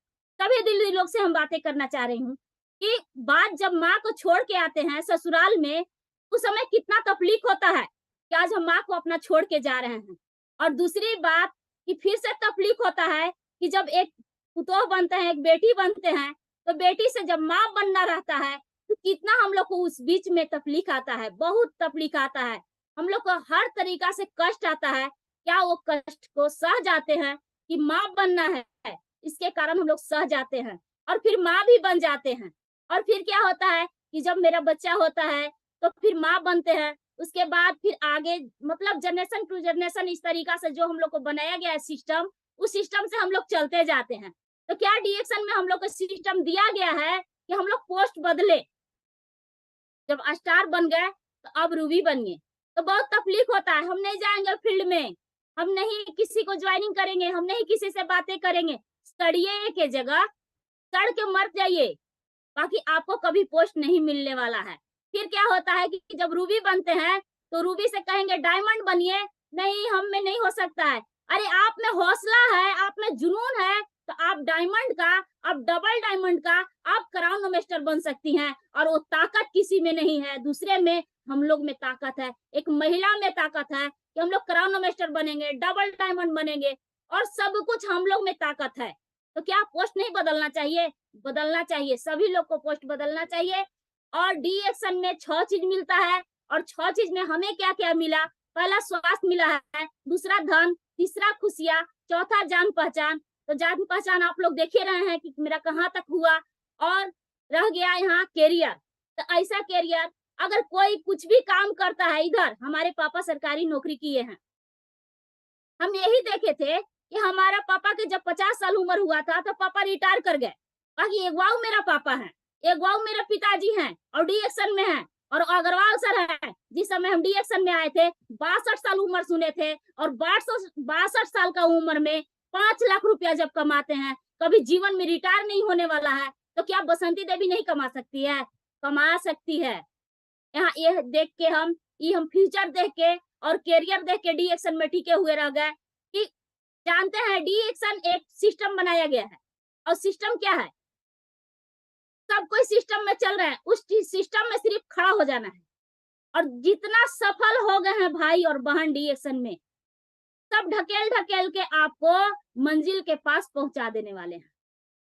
सभी दिल्ली लोग से हम बातें करना चाह रही हूँ कि बात जब माँ को छोड़ के आते हैं ससुराल में, उस समय कितना तकलीफ होता है कि आज हम माँ को अपना छोड़ के जा रहे हैं। और दूसरी बात कि फिर से तकलीफ होता है कि जब एक पुतोह बनते हैं, एक बेटी बनते हैं, तो बेटी से जब माँ बनना रहता है तो कितना हम लोग को उस बीच में तकलीफ आता है, बहुत तकलीफ आता है। हम लोग को हर तरीका से कष्ट आता है। क्या वो कष्ट को सह जाते हैं कि माँ बनना है, इसके कारण हम लोग सह जाते हैं और फिर माँ भी बन जाते हैं। और फिर क्या होता है कि जब मेरा बच्चा होता है तो फिर माँ बनते हैं, उसके बाद फिर आगे मतलब जनरेशन टू जनरेशन इस तरीका से जो हम लोग को बनाया गया है सिस्टम, उस सिस्टम से हम लोग चलते जाते हैं। तो क्या डिएक्शन में हम लोग को सिस्टम दिया गया है कि हम लोग पोस्ट बदले? जब स्टार बन गए तो अब रूबी बनिए, तो बहुत तकलीफ होता है। हम नहीं जाएंगे फील्ड में, हम नहीं किसी को ज्वाइनिंग करेंगे, हम नहीं किसी से बातें करेंगे, सड़िए के जगह सड़ के मर जाइए, बाकी आपको कभी पोस्ट नहीं मिलने वाला है। फिर क्या होता है कि जब रूबी बनते हैं तो रूबी से कहेंगे डायमंड बनिए, नहीं हम में नहीं हो सकता है। अरे आप में हौसला है, आप में जुनून है, तो आप डायमंड का, आप डबल डायमंड का, आप क्राउन मास्टर बन सकती हैं। और वो ताकत किसी में नहीं है, दूसरे में हम लोग में ताकत है, एक महिला में ताकत है कि हम लोग क्राउन मास्टर बनेंगे, डबल डायमंड बनेंगे, और सब कुछ हम लोग में ताकत है। तो क्या पोस्ट नहीं बदलना चाहिए? बदलना चाहिए, सभी लोग को पोस्ट बदलना चाहिए। और डी एक्शन में 6 चीज मिलता है, और 6 चीज में हमें क्या क्या मिला? पहला स्वास्थ्य मिला है, दूसरा धन, तीसरा खुशियां, चौथा जान पहचान। तो जान पहचान आप लोग देख ही रहे हैं कि मेरा कहाँ तक हुआ, और रह गया यहाँ कैरियर। तो ऐसा कैरियर, अगर कोई कुछ भी काम करता है, इधर हमारे पापा सरकारी नौकरी किए हैं, हम यही देखे थे कि हमारा पापा के जब 50 साल उम्र हुआ था तो पापा रिटायर कर गए। बाकी एक वाव मेरा पापा है, एक वाव मेरे पिताजी हैं, और डी एक्शन में है, और अग्रवाल सर है, जिस समय हम डी एक्शन में आए थे 62 साल उम्र सुने थे, और 62 साल का उम्र में 5 लाख रुपया जब कमाते हैं, कभी जीवन में रिटायर नहीं होने वाला है, तो क्या बसंती देवी नहीं कमा सकती है? कमा सकती है। यहाँ ये देख के हम फ्यूचर देख के और करियर देख के डी एक्शन में टिके हुए रह गए कि जानते हैं डी एक्शन एक सिस्टम बनाया गया है, और सिस्टम क्या है? सब कोई सिस्टम में चल रहे हैं, उस सिस्टम में सिर्फ खड़ा हो जाना है। और जितना सफल हो गए हैं भाई और बहन डी एक्शन में, सब ढकेल ढकेल के आपको मंजिल के पास पहुंचा देने वाले हैं,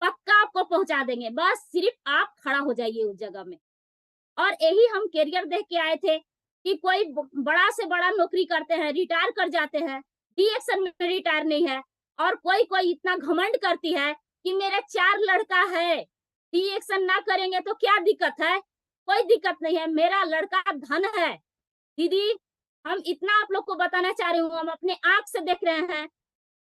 पक्का आपको पहुंचा देंगे, बस सिर्फ आप खड़ा हो जाइए उस जगह में। और यही हम करियर देख के आए थे कि कोई बड़ा से बड़ा नौकरी करते हैं, रिटायर कर जाते हैं, डी एक्शन में रिटायर नहीं है। और कोई कोई इतना घमंड करती है कि मेरा 4 लड़का है, डी एक्शन ना करेंगे तो क्या दिक्कत है? कोई दिक्कत नहीं है, मेरा लड़का धन है। दीदी, हम इतना आप लोग को बताना चाह रही हूँ, हम अपने आंख से देख रहे हैं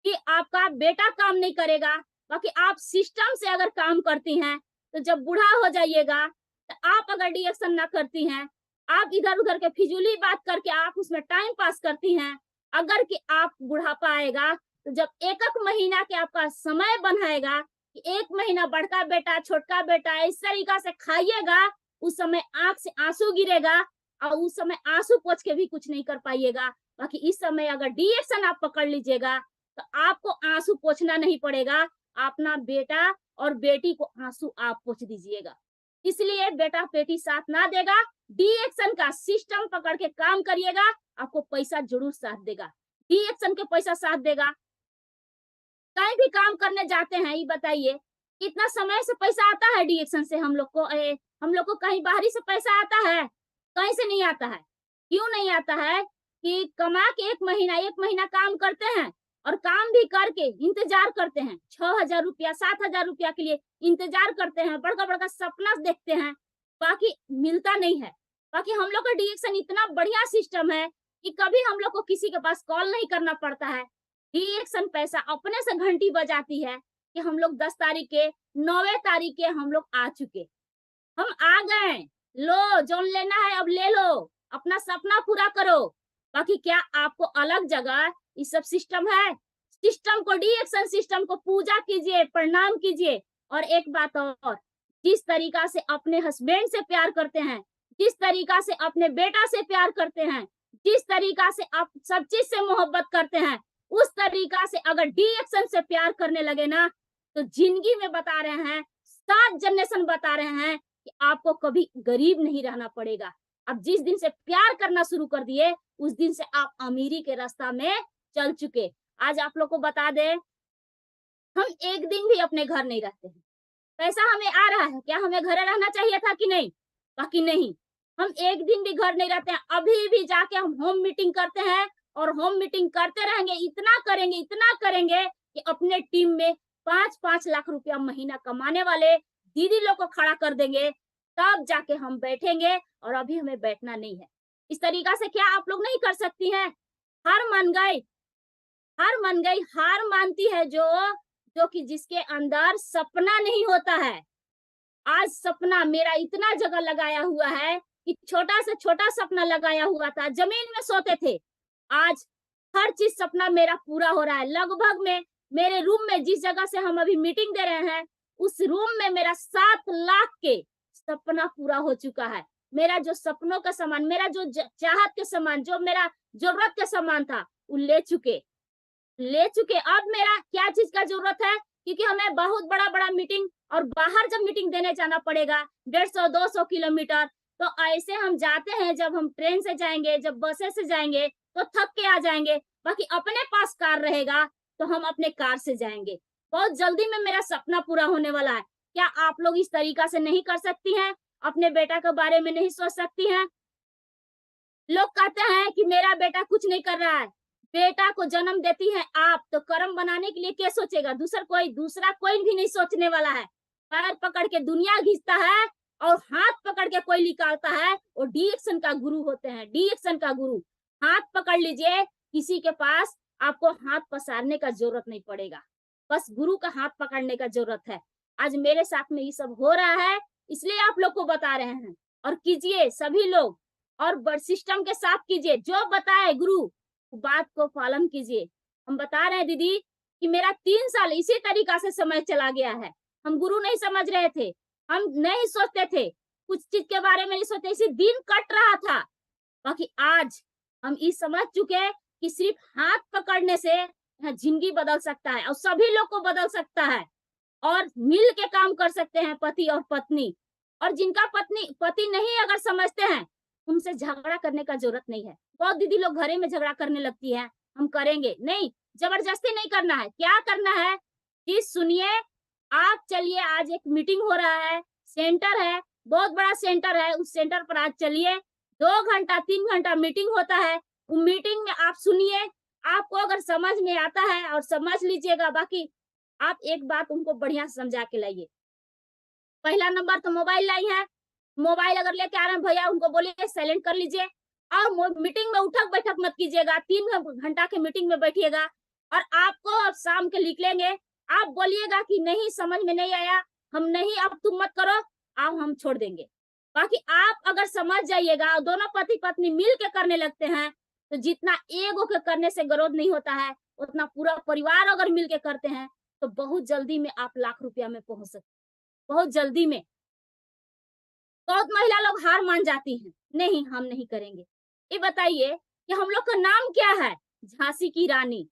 कि आपका बेटा काम नहीं करेगा, बाकी आप सिस्टम से अगर काम करती हैं, तो जब बूढ़ा हो जाइएगा, तो आप अगर डी एक्शन ना करती हैं, आप इधर उधर के फिजूली बात करके आप उसमें टाइम पास करती हैं, अगर कि आप बुढ़ापा आएगा, तो जब एक एक महीना के आपका समय बनाएगा कि 1 महीना बड़का बेटा छोटका बेटा इस तरीका से खाइएगा, उस समय आंख से आंसू गिरेगा, और उस समय आंसू पोंछ के भी कुछ नहीं कर पाइएगा। बाकी इस समय अगर डी एक्शन आप पकड़ लीजिएगा, तो आपको आंसू पोंछना नहीं पड़ेगा, अपना बेटा और बेटी को आंसू आप पोंछ दीजिएगा। इसलिए बेटा बेटी साथ ना देगा, डी एक्शन का सिस्टम पकड़ के काम करिएगा, आपको पैसा जरूर साथ देगा। डी एक्शन के पैसा साथ देगा। कहीं भी काम करने जाते हैं, ये बताइए कितना समय से पैसा आता है डी एक्शन से? हम लोग को कहीं बाहरी से पैसा आता है? कहीं से नहीं आता है। क्यों नहीं आता है? कि कमा के 1 महीना काम करते हैं, और काम भी करके इंतजार करते हैं, 6,000 रुपया 7,000 रुपया के लिए इंतजार करते हैं, बड़का बड़का सपना देखते हैं, बाकी मिलता नहीं है। बाकी हम लोग का डी एक्शन इतना बढ़िया सिस्टम है कि कभी हम लोग को किसी के पास कॉल नहीं करना पड़ता है। डी एक्शन पैसा अपने से घंटी बजाती है कि हम लोग 10 तारीख के 9वें तारीख के हम लोग आ चुके, हम आ गए, लो जो लेना है अब ले लो, अपना सपना पूरा करो। बाकी क्या आपको अलग जगह ये सब सिस्टम है? सिस्टम को, डी एक्शन सिस्टम को पूजा कीजिए, प्रणाम कीजिए। और एक बात और, जिस तरीका से अपने हस्बैंड से प्यार करते हैं, जिस तरीका से अपने बेटा से प्यार करते हैं, जिस तरीका से आप सब चीज से मोहब्बत करते हैं, उस तरीका से अगर डी एक्शन से प्यार करने लगे ना, तो जिंदगी में बता रहे हैं, 7 जनरेशन बता रहे हैं कि आपको कभी गरीब नहीं रहना पड़ेगा। अब जिस दिन से प्यार करना शुरू कर दिए, उस दिन से आप अमीरी के रास्ता में चल चुके। आज आप लोग को बता दे, हम एक दिन भी अपने घर नहीं रहते हैं। पैसा हमें आ रहा है, क्या हमें घर रहना चाहिए था कि नहीं? बाकी नहीं, हम एक दिन भी घर नहीं रहते हैं। अभी भी जाके हम होम मीटिंग करते हैं, और होम मीटिंग करते रहेंगे, इतना करेंगे कि अपने टीम में 5-5 लाख रुपया महीना कमाने वाले दीदी लोग को खड़ा कर देंगे, तब जाके हम बैठेंगे, और अभी हमें बैठना नहीं है। इस तरीका से क्या आप लोग नहीं कर सकती हैं? हार मान गई, हार मानती है जो कि जिसके अंदर सपना नहीं होता है। आज सपना मेरा इतना जगह लगाया हुआ है कि छोटा से छोटा सपना लगाया हुआ था, जमीन में सोते थे, आज हर चीज सपना मेरा पूरा हो रहा है। लगभग में मेरे रूम में, जिस जगह से हम अभी मीटिंग दे रहे हैं, उस रूम में मेरा 7 लाख के सपना पूरा हो चुका है। मेरा जो सपनों का सामान, मेरा जो चाहत के सामान, जो मेरा जरूरत का सामान था, वो ले चुके। अब मेरा क्या चीज का जरूरत है, क्योंकि हमें बहुत बड़ा मीटिंग और बाहर जब मीटिंग देने जाना पड़ेगा 150-200 किलोमीटर, तो ऐसे हम जाते हैं, जब हम ट्रेन से जाएंगे, जब बसें से जाएंगे तो थक के आ जाएंगे। बाकी अपने पास कार रहेगा तो हम अपने कार से जाएंगे। बहुत जल्दी में मेरा सपना पूरा होने वाला है। क्या आप लोग इस तरीका से नहीं कर सकती हैं? अपने बेटा के बारे में नहीं सोच सकती हैं? लोग कहते हैं कि मेरा बेटा कुछ नहीं कर रहा है। बेटा को जन्म देती है आप, तो कर्म बनाने के लिए क्या सोचेगा? दूसरा कोई भी नहीं सोचने वाला है। पैर पकड़ के दुनिया घिसता है और हाथ पकड़ के कोई निकालता है, वो डी एक्शन का गुरु होते हैं। डी एक्शन का गुरु, हाथ पकड़ लीजिए, किसी के पास आपको हाथ पसारने का जरूरत नहीं पड़ेगा, बस गुरु का हाथ पकड़ने का जरूरत है। आज मेरे साथ में ये सब हो रहा है, इसलिए आप लोग को बता रहे हैं। और कीजिए सभी लोग, और सिस्टम के साथ कीजिए, जो बताए गुरु बात को पालन कीजिए। हम बता रहे हैं दीदी कि मेरा 3 साल इसी तरीका से समय चला गया है। हम गुरु नहीं समझ रहे थे, हम नहीं सोचते थे, कुछ चीज के बारे में नहीं सोचते, इसी दिन कट रहा था। बाकी आज हम ये समझ चुके कि सिर्फ हाथ पकड़ने से जिंदगी बदल सकता है और सभी लोग को बदल सकता है, और मिल के काम कर सकते हैं पति और पत्नी। और जिनका पति नहीं अगर समझते हैं, उनसे झगड़ा करने का जरूरत नहीं है। बहुत दीदी लोग घरे में झगड़ा करने लगती है, हम करेंगे नहीं, जबरदस्ती नहीं करना है। क्या करना है कि सुनिए, आप चलिए, आज एक मीटिंग हो रहा है, सेंटर है, बहुत बड़ा सेंटर है, उस सेंटर पर आज चलिए, 2 घंटा 3 घंटा मीटिंग होता है। उस मीटिंग में आप सुनिए, आपको अगर समझ में आता है और समझ लीजिएगा, बाकी आप एक बात उनको बढ़िया समझा के लाइए। पहला नंबर तो मोबाइल लाई है, मोबाइल अगर लेके आ रहे हैं भैया, उनको बोलिए साइलेंट कर लीजिए। और मीटिंग में उठक बैठक मत कीजिएगा, 3 घंटा के मीटिंग में बैठिएगा। और आपको अब शाम के निकलेंगे, आप बोलिएगा कि नहीं समझ में नहीं आया, हम नहीं, अब तुम मत करो, अब हम छोड़ देंगे। बाकी आप अगर समझ जाइएगा और दोनों पति पत्नी मिल के करने लगते हैं, तो जितना एगो के करने से ग्रोथ नहीं होता है, उतना पूरा परिवार अगर मिल के करते हैं, तो बहुत जल्दी में आप लाख रुपया में पहुंच सकते, बहुत जल्दी में। बहुत महिला लोग हार मान जाती हैं, नहीं हम नहीं करेंगे। ये बताइए कि हम लोग का नाम क्या है? झांसी की रानी।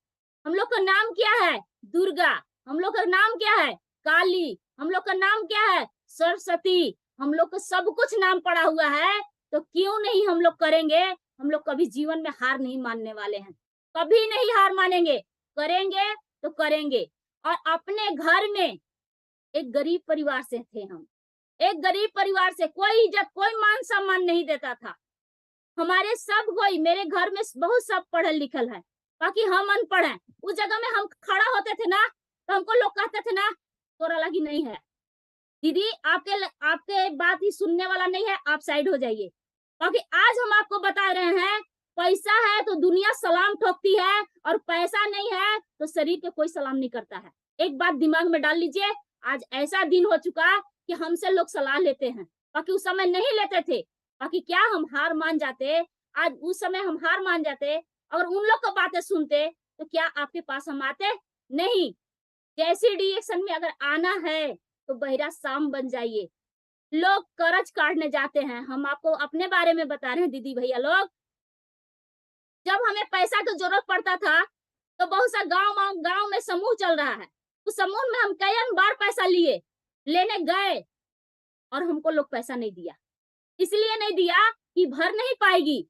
हम लोग का नाम क्या है? दुर्गा। हम लोग का नाम क्या है? काली। हम लोग का नाम क्या है? सरस्वती। हम लोग को सब कुछ नाम पड़ा हुआ है, तो क्यों नहीं हम लोग करेंगे? हम लोग कभी जीवन में हार नहीं मानने वाले हैं, कभी नहीं हार मानेंगे, करेंगे तो करेंगे। और अपने घर में एक गरीब परिवार से थे हम, एक गरीब परिवार से, कोई इज्जत कोई मान सम्मान नहीं देता था। हमारे सब कोई, मेरे घर में बहुत सब पढ़ल लिखल है, बाकी हम अनपढ़ हैं। उस जगह में हम खड़ा होते थे ना, तो हमको लोग कहते थे ना, तोरा लगी नहीं है दीदी, आपके बात ही सुनने वाला नहीं है, आप साइड हो जाइए। बाकी आज हम आपको बता रहे हैं, पैसा है तो दुनिया सलाम ठोकती है, और पैसा नहीं है तो शरीर के कोई सलाम नहीं करता है। एक बात दिमाग में डाल लीजिए, आज ऐसा दिन हो चुका कि हमसे लोग सलाह लेते हैं, बाकी उस समय नहीं लेते थे। बाकी क्या हम हार मान जाते? आज उस समय हम हार मान जाते, अगर उन लोग को बातें सुनते, तो क्या आपके पास हम आते? नहीं। जैसे डिएक्शन में अगर आना है तो बहिरा शाम बन जाइए। लोग कर्ज काटने जाते हैं, हम आपको अपने बारे में बता रहे हैं दीदी भैया लोग। जब हमें पैसा की जरूरत पड़ता था, तो बहुत सा गांव में समूह चल रहा है, उस समूह में हम कई बार पैसा लेने गए, और हमको लोग पैसा नहीं दिया। इसलिए नहीं दिया कि भर नहीं पाएगी।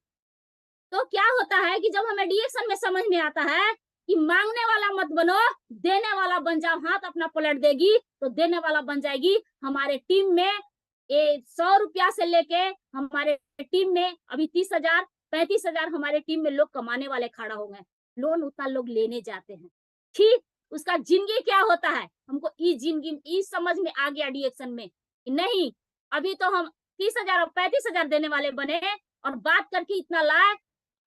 तो क्या होता है कि जब हमें डिएक्शन में समझ में आता है कि मांगने वाला मत बनो, देने वाला बन जाओ, हाथ अपना पलट देगी तो देने वाला बन जाएगी। हमारे टीम में 100 रुपया से लेके हमारे टीम में अभी 30,000 35,000 हमारे टीम में लोग कमाने वाले खड़ा हो गए। लोन उतना लोग लेने जाते हैं, ठीक, उसका जिंदगी क्या होता है, हमको जिंदगी समझ में आ गया डिएक्शन में। नहीं, अभी तो हम 30,000 और 35,000 देने वाले बने, और बात करके इतना लाए,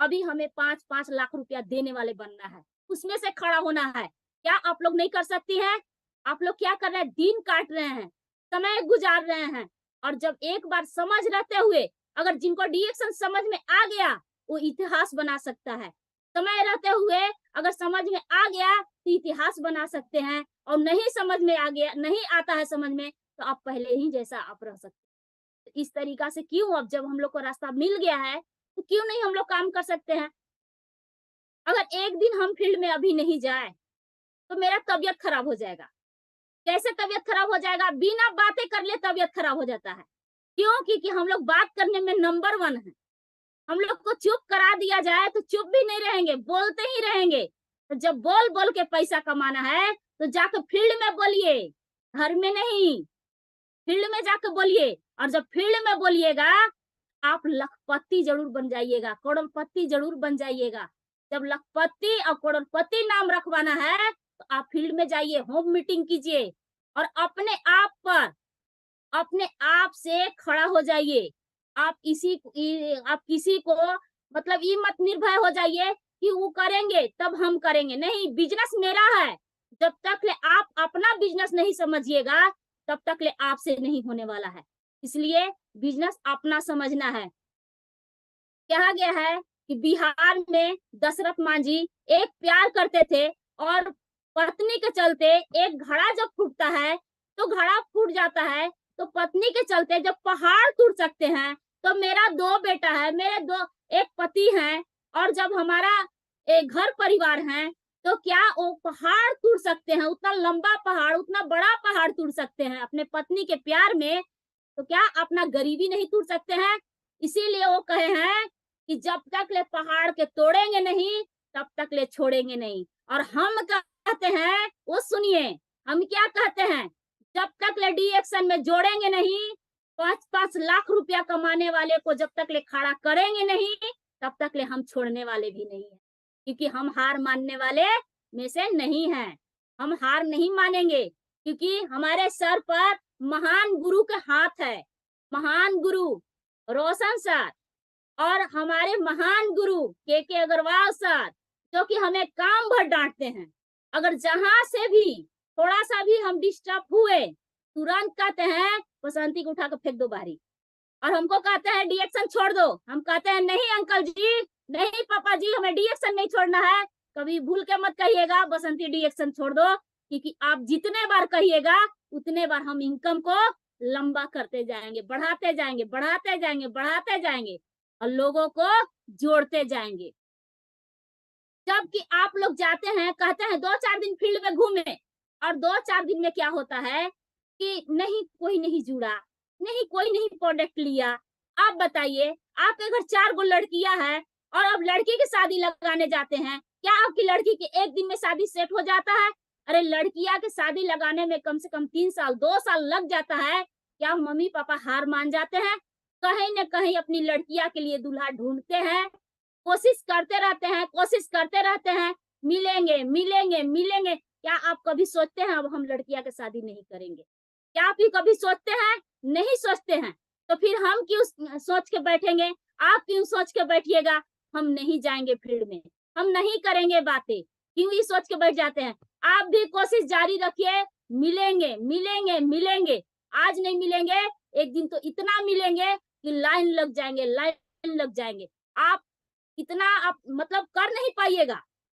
अभी हमें 5-5 लाख रुपया देने वाले बनना है, उसमें से खड़ा होना है। क्या आप लोग नहीं कर सकती हैं? आप लोग क्या कर रहे हैं? दिन काट रहे हैं, समय गुजार रहे हैं, और जब एक बार समझ रहते हुए अगर जिनको डिएक्शन समझ में आ गया वो इतिहास बना सकता है। समय रहते हुए अगर समझ में आ गया तो इतिहास बना सकते हैं, और नहीं समझ में आ गया, नहीं आता है समझ में, तो आप पहले ही जैसा आप रह सकते हैं। तो इस तरीका से क्यों, अब जब हम लोग को रास्ता मिल गया है तो क्यों नहीं हम लोग काम कर सकते हैं। अगर एक दिन हम फील्ड में अभी नहीं जाए तो मेरा तबीयत खराब हो जाएगा। कैसे तबीयत खराब हो जाएगा? बिना बातें कर लिए तबीयत खराब हो जाता है। क्यों? क्योंकि हम लोग बात करने में नंबर 1 है। हम लोग को चुप करा दिया जाए तो चुप भी नहीं रहेंगे, बोलते ही रहेंगे। तो जब बोल बोल के पैसा कमाना है तो जाकर फील्ड में बोलिए, घर में नहीं। फील्ड में जाकर बोलिए, और जब फील्ड में बोलिएगा आप लखपति जरूर बन जाइएगा, करोड़पति जरूर बन जाइएगा। जब लखपति और करोड़पति नाम रखवाना है तो आप फील्ड में जाइए, होम मीटिंग कीजिए और अपने आप से खड़ा हो जाइए। आप किसी को मतलब ये मत निर्भय हो जाइए कि वो करेंगे तब हम करेंगे, नहीं, बिजनेस मेरा है। जब तक ले आप अपना बिजनेस नहीं समझिएगा तब तक ले आपसे नहीं होने वाला है। इसलिए बिजनेस अपना समझना है। कहा गया है कि बिहार में दशरथ मांझी एक प्यार करते थे और पत्नी के चलते एक घड़ा जब फूटता है तो घड़ा फूट जाता है, तो पत्नी के चलते जब पहाड़ टूट सकते हैं, तो मेरा 2 बेटा है, एक पति हैं, और जब हमारा एक घर परिवार है तो क्या वो पहाड़ टूट सकते हैं? उतना लंबा पहाड़, उतना बड़ा पहाड़ टूट सकते हैं अपने पत्नी के प्यार में, तो क्या अपना गरीबी नहीं टूट सकते हैं? इसीलिए वो कहे हैं कि जब तक ले पहाड़ के तोड़ेंगे नहीं तब तक ले छोड़ेंगे नहीं। और हम कहते हैं, वो सुनिए, हम क्या कहते हैं, जब तक ले डिएक्शन में जोड़ेंगे नहीं, 5-5 लाख रुपया कमाने वाले को जब तक ले खड़ा करेंगे नहीं तब तक ले हम छोड़ने वाले भी नहीं है, क्योंकि हम हार मानने वाले में से नहीं हैं। हम हार नहीं मानेंगे क्योंकि हमारे सर पर महान गुरु के हाथ है। महान गुरु रोशन सर और हमारे महान गुरु के अग्रवाल सर, जो कि हमें काम भर डांटते हैं। अगर जहां से भी थोड़ा सा भी हम डिस्टर्ब हुए तुरंत कहते हैं बसंती को उठा कर फेंक दो बाहरी, और हमको कहते हैं डिएक्शन छोड़ दो। हम कहते हैं नहीं अंकल जी, नहीं पापा जी, हमें डिएक्शन नहीं छोड़ना है। कभी भूल के मत कहिएगा बसंती डिएक्शन छोड़ दो, क्योंकि आप जितने बार कहिएगा उतने बार हम इनकम को लंबा करते जाएंगे, बढ़ाते जाएंगे, बढ़ाते जाएंगे, बढ़ाते जाएंगे और लोगों को जोड़ते जाएंगे। जबकि आप लोग जाते हैं, कहते हैं 2-4 दिन फील्ड में घूमे, और 2-4 दिन में क्या होता है कि नहीं, कोई नहीं जुड़ा, नहीं कोई नहीं प्रोडक्ट लिया। आप बताइए, आपके घर 4 गो लड़कियां हैं और अब लड़की की शादी लगाने जाते हैं, क्या आपकी लड़की के एक दिन में शादी सेट हो जाता है? अरे लड़कियां के शादी लगाने में कम से कम 3 साल 2 साल लग जाता है। क्या मम्मी पापा हार मान जाते हैं? कहीं न कहीं अपनी लड़कियां के लिए दूल्हा ढूंढते हैं, कोशिश करते रहते हैं, कोशिश करते रहते हैं, मिलेंगे, मिलेंगे, मिलेंगे। क्या आप कभी सोचते हैं अब हम लड़कियां की शादी नहीं करेंगे? क्या आप भी कभी सोचते हैं? नहीं सोचते हैं। तो फिर हम क्यों सोच के बैठेंगे? आप क्यों सोच के बैठिएगा? हम नहीं जाएंगे फील्ड में, हम नहीं करेंगे बातें, क्यों ये सोच के बैठ जाते हैं? आप भी कोशिश जारी रखिए, मिलेंगे, मिलेंगे, मिलेंगे। आज नहीं मिलेंगे, एक दिन तो इतना मिलेंगे कि लाइन लग जाएंगे, लाइन लग जाएंगे। आप इतना आप मतलब कर नहीं पाइएगा,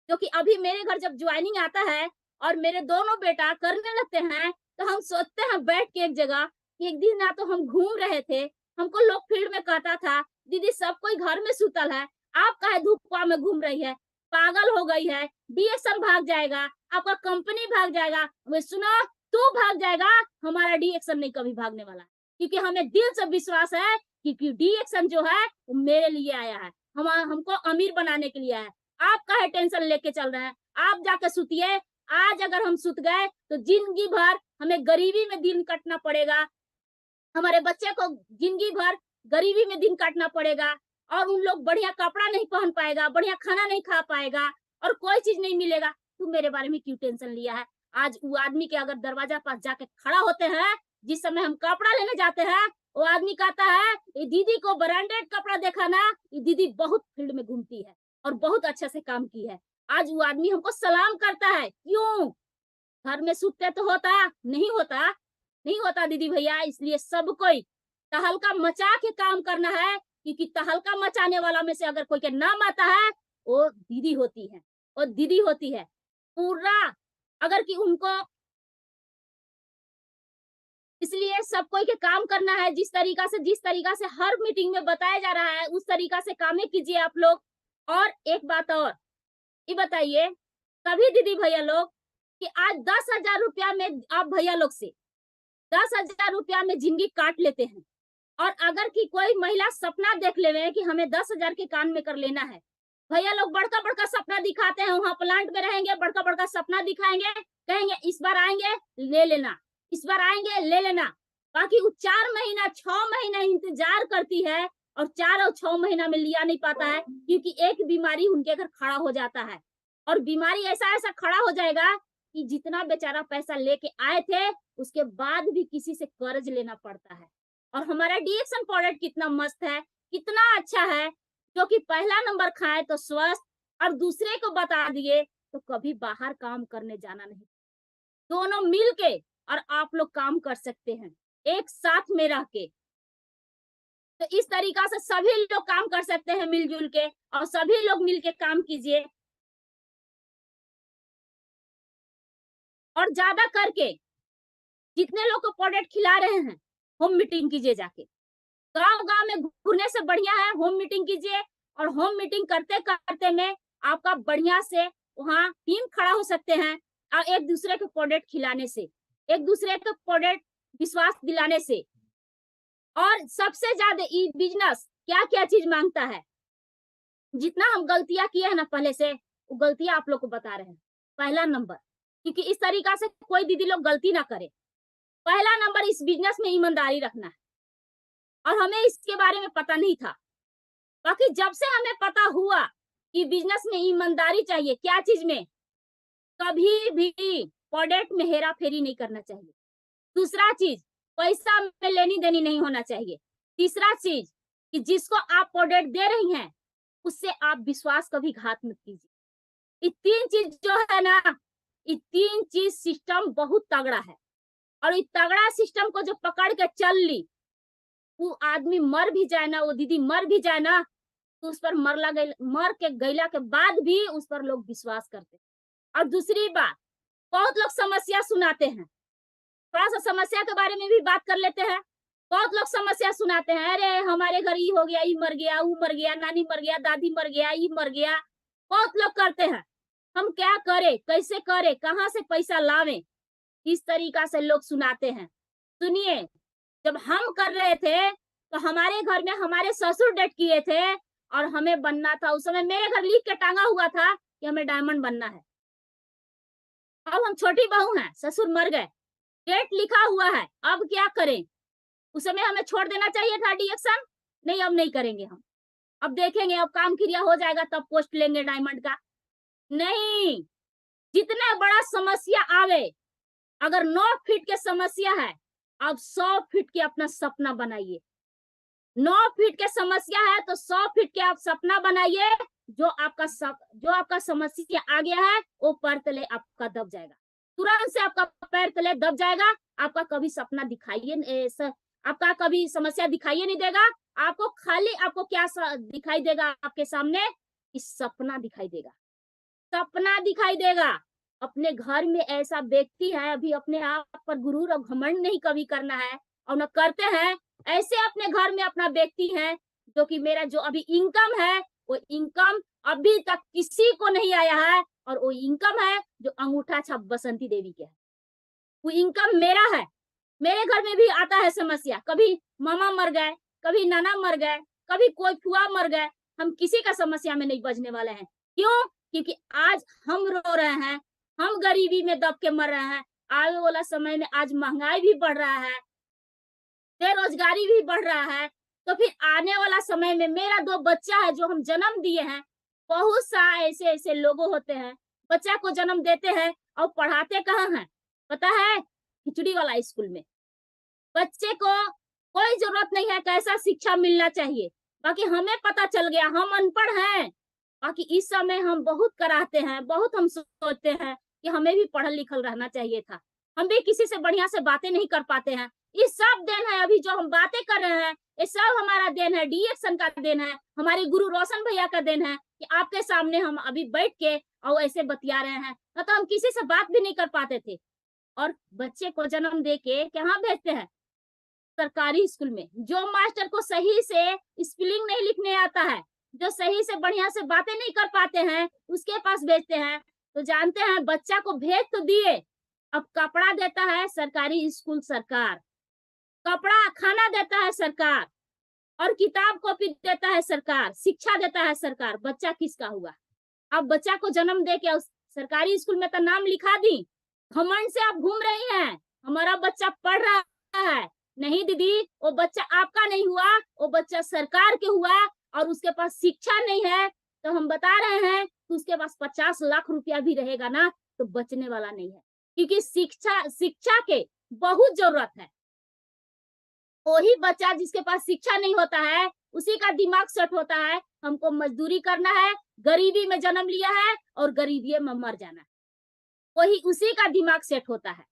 क्योंकि अभी मेरे घर जब ज्वाइनिंग आता है और मेरे दोनों बेटा करने लगते हैं, तो हम सोचते हैं बैठ के एक जगह कि एक दिन ना तो हम घूम रहे थे, हमको लोग फील्ड में कहता था दीदी सब कोई घर में सुतल है, आप काहे धूपवा में घूम रही है, पागल हो गई है, डीएक्शन भाग जाएगा, आपका कंपनी भाग जाएगा। वे सुनो, तू भाग जाएगा, हमारा डीएक्शन नहीं कभी भागने वाला, क्योंकि हमें दिल से विश्वास है कि डीएक्शन जो है वो मेरे लिए आया है, हमको अमीर बनाने के लिए है। आप काहे टेंशन लेके चल रहे हैं? आप जाके सुतिए। आज अगर हम सुत गए तो जिंदगी भर हमें गरीबी में दिन कटना पड़ेगा, हमारे बच्चे को जिंदगी भर गरीबी में दिन काटना पड़ेगा, और उन लोग बढ़िया कपड़ा नहीं पहन पाएगा, बढ़िया खाना नहीं खा पाएगा, और कोई चीज नहीं मिलेगा। तू मेरे बारे में क्यों टेंशन लिया है? आज वो आदमी के अगर दरवाजा पास जाके खड़ा होते हैं, जिस समय हम कपड़ा लेने जाते हैं, वो आदमी कहता है ये दीदी को ब्रांडेड कपड़ा देखा ना, ये दीदी बहुत फील्ड में घूमती है और बहुत अच्छे से काम की है। आज वो आदमी हमको सलाम करता है, क्यों? घर में सूते तो होता नहीं, होता नहीं होता दीदी भैया। इसलिए सब कोई तहलका मचा के काम करना है, क्योंकि तहलका मचाने वाला में से अगर कोई के नाम आता है वो दीदी होती है, वो दीदी होती है। पूरा अगर कि उनको इसलिए सब कोई के काम करना है जिस तरीका से हर मीटिंग में बताया जा रहा है उस तरीका से काम कीजिए आप लोग। और एक बात और, ये बताइए सभी दीदी भैया लोग कि आज 10,000 रुपया में आप भैया लोग से 10,000 रुपया में जिंदगी काट लेते हैं। और अगर कि कोई महिला सपना देख ले कि हमें 10,000 के कान में कर लेना है, भैया लोग बड़का बड़का सपना दिखाते हैं, वहां प्लांट में रहेंगे, बड़का बड़का सपना दिखाएंगे, कहेंगे इस बार आएंगे ले लेना, इस बार आएंगे ले लेना। बाकी वो 4 महीना 6 महीना इंतजार करती है और 4 और 6 महीना में लिया नहीं पाता है, क्योंकि एक बीमारी उनके घर खड़ा हो जाता है। और बीमारी ऐसा ऐसा खड़ा हो जाएगा कि जितना बेचारा पैसा लेके आए थे उसके बाद भी किसी से कर्ज लेना पड़ता है। और हमारा डीएक्सन प्रोडक्ट कितना मस्त है, कितना अच्छा है, जो कि पहला नंबर खाए तो स्वस्थ और दूसरे को बता दिए तो कभी बाहर काम करने जाना नहीं। दोनों मिल के और आप लोग काम कर सकते हैं एक साथ में रह के। तो इस तरीका से सभी लोग काम कर सकते हैं मिलजुल के, और सभी लोग मिलके काम कीजिए। और ज्यादा करके जितने लोग को प्रोडक्ट खिला रहे हैं होम मीटिंग कीजिए जाके। गांव गांव में घूरने से बढ़िया है होम मीटिंग कीजिए। और होम मीटिंग करते करते में आपका बढ़िया से वहाँ टीम खड़ा हो सकते हैं। और एक दूसरे को प्रोडक्ट खिलाने से, एक दूसरे को प्रोडक्ट विश्वास दिलाने से। और सबसे ज्यादा ये बिजनेस क्या क्या चीज मांगता है, जितना हम गलतियां किए हैं ना पहले से, वो गलतियां आप लोग को बता रहे हैं। पहला नंबर, क्योंकि इस तरीका से कोई दीदी लोग गलती ना करे। पहला नंबर इस बिजनेस में ईमानदारी रखना है। और हमें इसके बारे में पता नहीं था, बाकी जब से हमें पता हुआ कि बिजनेस में ईमानदारी चाहिए, क्या चीज में, कभी भी प्रोडक्ट में हेरा फेरी नहीं करना चाहिए। दूसरा चीज, पैसा में लेनी देनी नहीं होना चाहिए। तीसरा चीज कि जिसको आप प्रोडक्ट दे रही हैं उससे आप विश्वास कभी घात मत कीजिए। ये 3 चीज जो है ना, ये 3 चीज सिस्टम बहुत तगड़ा है। और ये तगड़ा सिस्टम को जो पकड़ के चल ली, वो आदमी मर भी जाए ना, वो दीदी मर भी जाए ना, तो उस पर मर के गैला के बाद भी उस पर लोग विश्वास करते हैं। और दूसरी बात, बहुत लोग समस्या सुनाते हैं, थोड़ा सा समस्या के बारे में भी बात कर लेते हैं। बहुत लोग समस्या सुनाते हैं, अरे हमारे घर ये हो गया, ये मर गया, वो मर गया, नानी मर गया, दादी मर गया, ये मर गया। बहुत लोग करते हैं, हम क्या करें, कैसे करें, कहाँ से पैसा लावें, इस तरीका से लोग सुनाते हैं। सुनिए, जब हम कर रहे थे तो हमारे घर में हमारे ससुर डेट किए थे और हमें बनना था। उस समय मेरे घर लिख के टांगा हुआ था कि हमें डायमंड बनना है। अब हम छोटी बहू हैं, ससुर मर गए, डेट लिखा हुआ है, अब क्या करें। उस समय हमें छोड़ देना चाहिए था डीएक्सन, नहीं अब नहीं करेंगे हम, अब देखेंगे, अब काम क्रिया हो जाएगा तब पोस्ट लेंगे डायमंड का। नहीं, जितना बड़ा समस्या आवे, अगर 9 फीट के समस्या है, अब 100 फीट के अपना सपना बनाइए। 9 फीट के समस्या है तो 100 फीट के आप सपना बनाइए। जो आपका समस्या आ गया है वो पैर तले आपका दब जाएगा, तुरंत से आपका पैर तले दब जाएगा। आपका कभी सपना आपका कभी समस्या दिखाई नहीं देगा। आपको खाली आपको क्या दिखाई देगा आपके सामने, इस सपना दिखाई देगा, सपना दिखाई देगा। अपने घर में ऐसा व्यक्ति है, अभी अपने आप पर गुरूर और घमंड नहीं कभी करना है, और न करते हैं। ऐसे अपने घर में अपना व्यक्ति है जो कि मेरा जो अभी इनकम है, वो इनकम अभी तक किसी को नहीं आया है। और वो इनकम है जो अंगूठा छाप बसंती देवी के है, वो इनकम मेरा है। मेरे घर में भी आता है समस्या, कभी मामा मर गए, कभी नाना मर गए, कभी कोई फुआ मर गए। हम किसी का समस्या में नहीं बचने वाले हैं। क्यों? क्योंकि आज हम रो रहे हैं, हम गरीबी में दब के मर रहे हैं। आने वाला समय में आज महंगाई भी बढ़ रहा है, बेरोजगारी भी बढ़ रहा है। तो फिर आने वाला समय में मेरा 2 बच्चा है जो हम जन्म दिए हैं। बहुत सा ऐसे ऐसे लोग होते हैं, बच्चा को जन्म देते हैं और पढ़ाते कहाँ हैं पता है? खिचड़ी वाला स्कूल में। बच्चे को कोई जरूरत नहीं है कैसा शिक्षा मिलना चाहिए, बाकी हमें पता चल गया, हम अनपढ़ हैं। बाकी इस समय हम बहुत कराहते हैं, बहुत हम सोचते हैं कि हमें भी पढ़ल लिखल रहना चाहिए था। हम भी किसी से बढ़िया से बातें नहीं कर पाते हैं, ये सब देन है। अभी जो हम बातें कर रहे हैं ये सब हमारा देन है, डी एक्शन का देन है, हमारे गुरु रोशन भैया का देन है कि आपके सामने हम अभी बैठ के और ऐसे बतिया रहे हैं। न तो हम किसी से बात भी नहीं कर पाते थे। और बच्चे को जन्म दे के कहाँ भेजते हैं? सरकारी स्कूल में। जो मास्टर को सही से स्पेलिंग नहीं लिखने आता है, जो सही से बढ़िया से बातें नहीं कर पाते हैं, उसके पास भेजते हैं। तो जानते हैं बच्चा को भेज तो दिए, अब कपड़ा देता है सरकारी स्कूल सरकार, कपड़ा खाना देता है सरकार, और किताब कॉपी देता है सरकार, शिक्षा देता है सरकार। बच्चा किसका हुआ? अब बच्चा को जन्म दे के उस सरकारी स्कूल में तो नाम लिखा दी, घमंड से आप घूम रही हैं हमारा बच्चा पढ़ रहा है। नहीं दीदी, वो बच्चा आपका नहीं हुआ, वो बच्चा सरकार के हुआ, और उसके पास शिक्षा नहीं है। तो हम बता रहे हैं कि उसके पास 50 लाख रुपया भी रहेगा ना तो बचने वाला नहीं है, क्योंकि शिक्षा के बहुत जरूरत है। वही बच्चा जिसके पास शिक्षा नहीं होता है उसी का दिमाग सेट होता है, हमको मजदूरी करना है, गरीबी में जन्म लिया है और गरीबी में मर जाना है, वही उसी का दिमाग सेट होता है।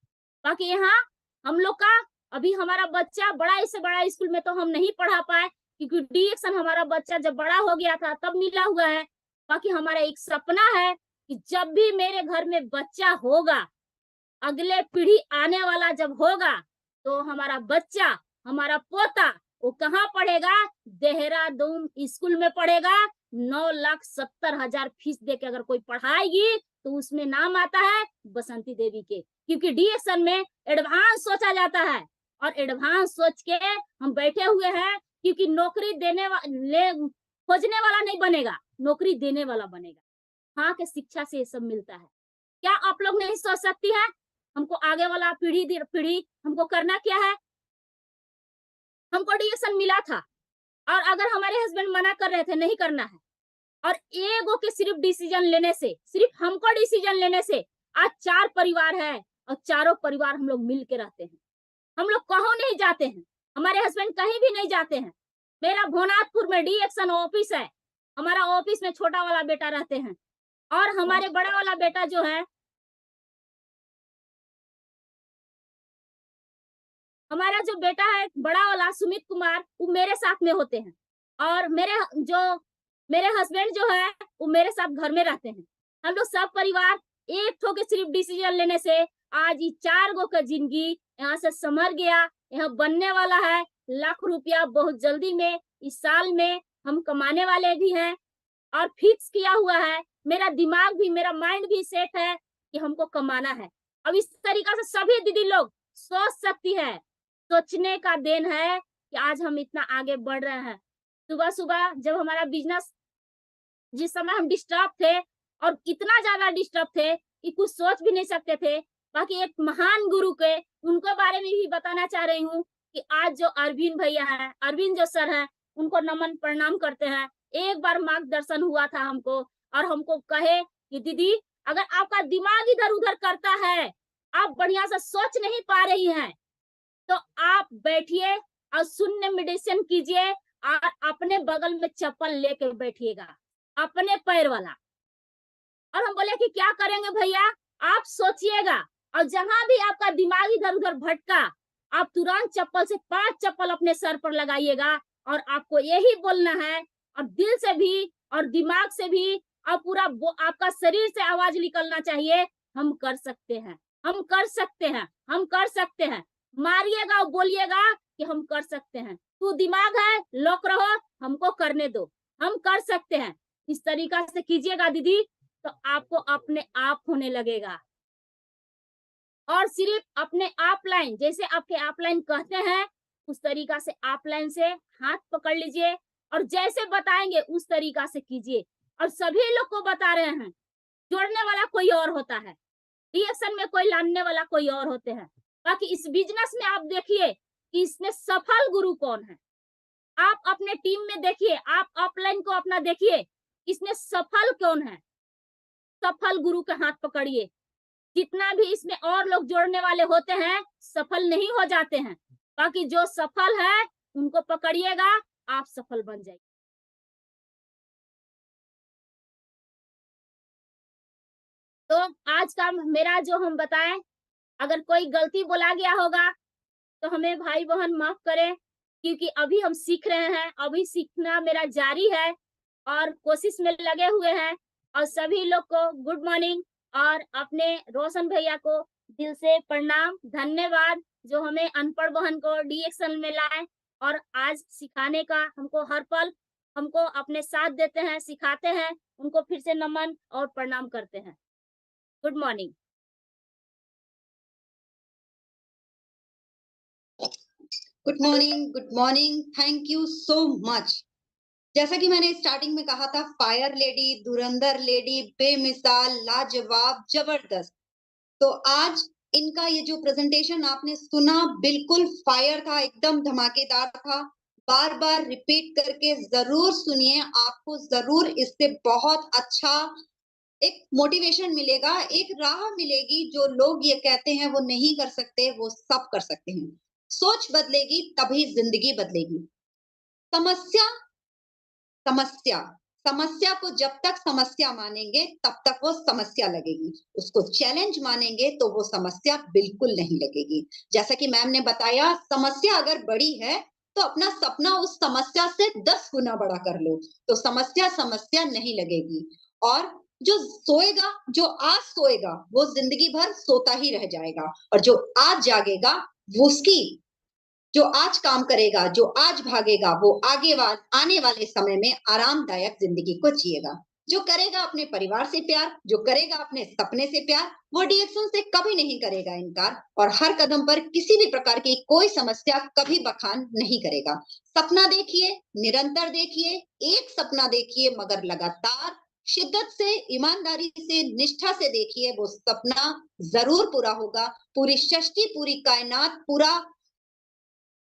बाकी यहाँ हम लोग का अभी हमारा बच्चा बड़ा से बड़ा स्कूल में तो हम नहीं पढ़ा पाए, क्योंकि डी एक्शन हमारा बच्चा जब बड़ा हो गया था तब मिला हुआ है। बाकी हमारा एक सपना है कि जब भी मेरे घर में बच्चा होगा, अगले पीढ़ी आने वाला जब होगा, तो हमारा बच्चा, हमारा पोता, वो कहाँ पढ़ेगा? देहरादून स्कूल में पढ़ेगा। 9,70,000 फीस दे के अगर कोई पढ़ाएगी तो उसमें नाम आता है बसंती देवी के, क्योंकि डी एक्शन में एडवांस सोचा जाता है, और एडवांस सोच के हम बैठे हुए हैं, क्योंकि नौकरी खोजने वाला नहीं बनेगा, नौकरी देने वाला बनेगा। हाँ, के शिक्षा से ये सब मिलता है। क्या आप लोग नहीं सोच सकती है? हमको आगे वाला पीढ़ी हमको करना क्या है? हमको डी एक्शन मिला था, और अगर हमारे हस्बैंड मना कर रहे थे नहीं करना है, और एगो के सिर्फ डिसीजन लेने से, सिर्फ हमको डिसीजन लेने से आज 4 परिवार है, और चारों परिवार हम लोग मिल के रहते हैं। हम लोग कहीं नहीं जाते हैं, हमारे हस्बैंड कहीं भी नहीं जाते हैं। मेरा भोनाथपुर में डी एक्शन ऑफिस है, हमारा ऑफिस में छोटा वाला बेटा रहते हैं, और हमारे बड़ा वाला बेटा जो है, हमारा जो बेटा है बड़ा वाला सुमित कुमार, वो मेरे साथ में होते हैं, और मेरे हस्बैंड जो है वो मेरे साथ घर में रहते हैं। हम लोग सब परिवार एक ठो के सिर्फ डिसीजन लेने से आज ये 4 गो का जिंदगी यहाँ से संभल गया। यहाँ बनने वाला है लाख रुपया बहुत जल्दी में, इस साल में हम कमाने वाले भी हैं, और फिक्स किया हुआ है। मेरा दिमाग भी, मेरा माइंड भी सेट है कि हमको कमाना है। अब इस तरीका से सभी दीदी लोग सोच सकती है, सोचने का देन है कि आज हम इतना आगे बढ़ रहे हैं। सुबह सुबह जब हमारा बिजनेस, जिस समय हम डिस्टर्ब थे, और इतना ज्यादा डिस्टर्ब थे कि कुछ सोच भी नहीं सकते थे। बाकी एक महान गुरु के, उनको बारे में भी बताना चाह रही हूँ कि आज जो अरविंद भैया है, अरविंद जो सर है, उनको नमन प्रणाम करते हैं। एक बार मार्गदर्शन हुआ था हमको, और हमको कहे कि दीदी अगर आपका दिमाग इधर उधर करता है, आप बढ़िया से सोच नहीं पा रही हैं, तो आप बैठिए और शून्य मेडिटेशन कीजिए, और अपने बगल में चप्पल लेके बैठिएगा, अपने पैर वाला। और हम बोले कि क्या करेंगे भैया? आप सोचिएगा, और जहां भी आपका दिमाग इधर उधर भटका, आप तुरंत चप्पल से 5 चप्पल अपने सर पर लगाइएगा, और आपको यही बोलना है, और दिल से भी और दिमाग से भी, और पूरा आपका शरीर से आवाज निकलना चाहिए, हम कर सकते हैं, हम कर सकते हैं, हम कर सकते हैं। मारिएगा और बोलिएगा कि हम कर सकते हैं। तू दिमाग है, लॉक रहो, हमको करने दो, हम कर सकते हैं। इस तरीका से कीजिएगा दीदी, तो आपको अपने आप होने लगेगा। और सिर्फ अपने आप लाइन, जैसे आपके आप लाइन कहते हैं उस तरीका से आप लाइन से हाथ पकड़ लीजिए, और जैसे बताएंगे उस तरीका से कीजिए। और सभी लोग को बता रहे हैं, जोड़ने वाला कोई और होता है, रिएक्शन में कोई लाने वाला कोई और होते हैं। बाकी इस बिजनेस में आप देखिए कि इसमें सफल गुरु कौन है। आप अपने टीम में देखिए, आप अपलाइन को अपना देखिए, इसमें सफल कौन है। सफल गुरु के हाथ पकड़िए। जितना भी इसमें और लोग जोड़ने वाले होते हैं सफल नहीं हो जाते हैं, बाकी जो सफल है उनको पकड़िएगा, आप सफल बन जाएंगे। तो आज का मेरा जो हम बताएं, अगर कोई गलती बोला गया होगा तो हमें भाई बहन माफ करें, क्योंकि अभी हम सीख रहे हैं, अभी सीखना मेरा जारी है और कोशिश में लगे हुए हैं। और सभी लोग को गुड मॉर्निंग और अपने रोशन भैया को दिल से प्रणाम, धन्यवाद जो हमें अनपढ़ बहन को डीएक्सल में लाए और आज सिखाने का हमको हर पल हमको अपने साथ देते हैं, सिखाते हैं, उनको फिर से नमन और प्रणाम करते हैं। Good morning. Good morning, good morning, thank you so much. जैसा कि मैंने स्टार्टिंग में कहा था, फायर लेडी, धुरंधर लेडी, बेमिसाल, लाजवाब, जबरदस्त। तो आज इनका ये जो प्रेजेंटेशन आपने सुना, बिल्कुल फायर था, एकदम धमाकेदार था। बार बार रिपीट करके जरूर सुनिए, आपको जरूर इससे बहुत अच्छा एक मोटिवेशन मिलेगा, एक राह मिलेगी। जो लोग ये कहते हैं वो नहीं कर सकते, वो सब कर सकते हैं। सोच बदलेगी तभी जिंदगी बदलेगी। समस्या समस्या समस्या को जब तक समस्या मानेंगे तब तक वो समस्या लगेगी, उसको चैलेंज मानेंगे तो वो समस्या बिल्कुल नहीं लगेगी। जैसा कि मैम ने बताया, समस्या अगर बड़ी है तो अपना सपना उस समस्या से 10 गुना बड़ा कर लो, तो समस्या समस्या नहीं लगेगी। और जो सोएगा, जो आज सोएगा, वो जिंदगी भर सोता ही रह जाएगा, और जो आज जागेगा, वो उसकी जो आज काम करेगा, जो आज भागेगा, वो आने वाले समय में आरामदायक जिंदगी को जिएगा। जो करेगा अपने परिवार से प्यार, जो करेगा अपने सपने से प्यार, वो डीएक्शन से कभी नहीं करेगा इनकार, और हर कदम पर किसी भी प्रकार की कोई समस्या कभी बखान नहीं करेगा। सपना देखिए, निरंतर देखिए, एक सपना देखिए, मगर लगातार शिद्दत से, ईमानदारी से, निष्ठा से देखिए, वो सपना जरूर पूरा होगा। पूरी सृष्टि, पूरी कायनात, पूरा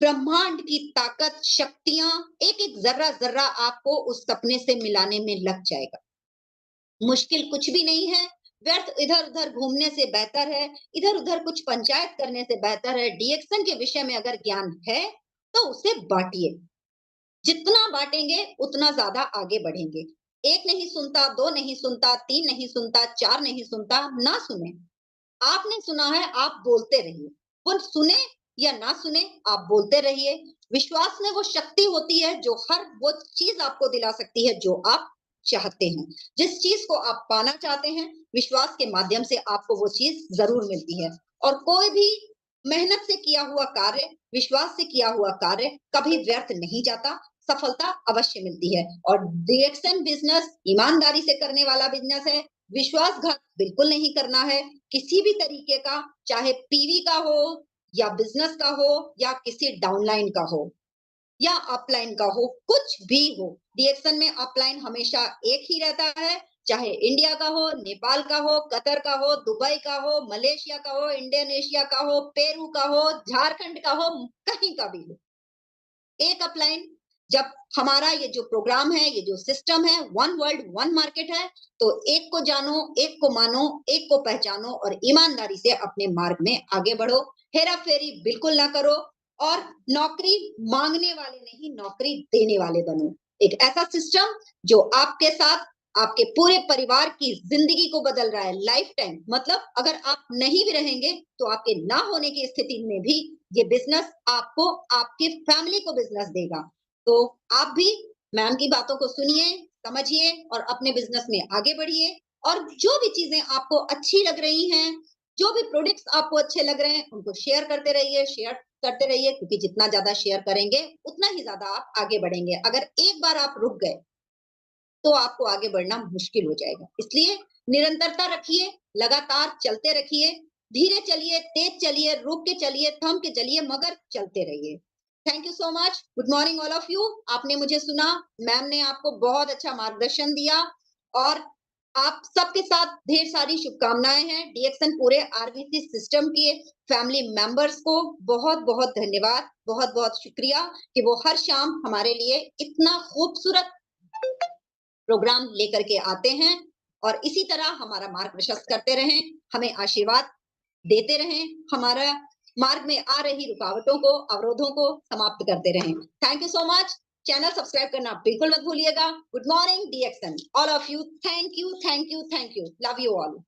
ब्रह्मांड की ताकत, शक्तियां, एक एक जर्रा जर्रा आपको उस सपने से मिलाने में लग जाएगा। मुश्किल कुछ भी नहीं है। व्यर्थ इधर उधर घूमने से बेहतर है, इधर उधर कुछ पंचायत करने से बेहतर है, डीएक्शन के विषय में अगर ज्ञान है तो उसे बांटिए। जितना बांटेंगे उतना ज्यादा आगे बढ़ेंगे। एक नहीं सुनता, दो नहीं सुनता, तीन नहीं सुनता, चार नहीं सुनता, ना सुने। आपने सुना है, आप बोलते रहिए। वो सुने या ना सुने, आप बोलते रहिए। विश्वास में वो शक्ति होती है जो हर वो चीज आपको दिला सकती है जो आप चाहते हैं। जिस चीज को आप पाना चाहते हैं, विश्वास के माध्यम से आपको वो चीज जरूर मिलती है। और कोई भी मेहनत से किया हुआ कार्य, विश्वास से किया हुआ कार्य कभी व्यर्थ नहीं जाता, सफलता अवश्य मिलती है। और डायरेक्शन बिजनेस ईमानदारी से करने वाला बिजनेस है। विश्वासघात बिल्कुल नहीं करना है, किसी भी तरीके का, चाहे पीवी का हो या बिजनेस का हो या किसी डाउनलाइन का हो या अपलाइन का हो, कुछ भी हो। डीएक्शन में अपलाइन हमेशा एक ही रहता है, चाहे इंडिया का हो, नेपाल का हो, कतर का हो, दुबई का हो, मलेशिया का हो, इंडोनेशिया का हो, पेरू का हो, झारखंड का हो, कहीं का भी हो। एक अपलाइन। जब हमारा ये जो प्रोग्राम है, ये जो सिस्टम है, वन वर्ल्ड वन मार्केट है, तो एक को जानो, एक को मानो, एक को पहचानो और ईमानदारी से अपने मार्ग में आगे बढ़ो। हेरा फेरी बिल्कुल ना करो, और नौकरी मांगने वाले नहीं, नौकरी देने वाले बनो। एक ऐसा सिस्टम जो आपके साथ आपके पूरे परिवार की जिंदगी को बदल रहा है, लाइफ टाइम। मतलब अगर आप नहीं भी रहेंगे तो आपके ना होने की स्थिति में भी ये बिजनेस आपको, आपकी फैमिली को बिजनेस देगा। तो आप भी मैम की बातों को सुनिए, समझिए और अपने बिजनेस में आगे बढ़िए। और जो भी चीजें आपको अच्छी लग रही हैं, जो भी प्रोडक्ट्स आपको अच्छे लग रहे हैं, उनको शेयर करते रहिए, शेयर करते रहिए, क्योंकि जितना ज्यादा शेयर करेंगे उतना ही ज्यादा आप आगे बढ़ेंगे। अगर एक बार आप रुक गए तो आपको आगे बढ़ना मुश्किल हो जाएगा। इसलिए निरंतरता रखिए, लगातार चलते रखिए, धीरे चलिए, तेज चलिए, रुक के चलिए, थम के चलिए, मगर चलते रहिए। Thank you so much. Good morning all of you. आपने मुझे सुना, मैम ने आपको बहुत अच्छा मार्गदर्शन दिया, और आप सबके साथ ढेर सारी शुभकामनाएं हैं। डीएक्शन पूरे आरबीसी सिस्टम के फैमिली मेंबर्स को बहुत बहुत धन्यवाद, बहुत बहुत शुक्रिया कि वो हर शाम हमारे लिए इतना खूबसूरत प्रोग्राम लेकर के आते हैं, और इसी तरह हमारा मार्ग प्रशस्त करते रहें, हमें आशीर्वाद देते रहें, हमारा मार्ग में आ रही रुकावटों को, अवरोधों को समाप्त करते रहें। Thank you so much. Channel subscribe करना बिल्कुल मत भूलिएगा। गुड मॉर्निंग डीएक्शन all of you. Thank you, thank you, thank you. Love you all.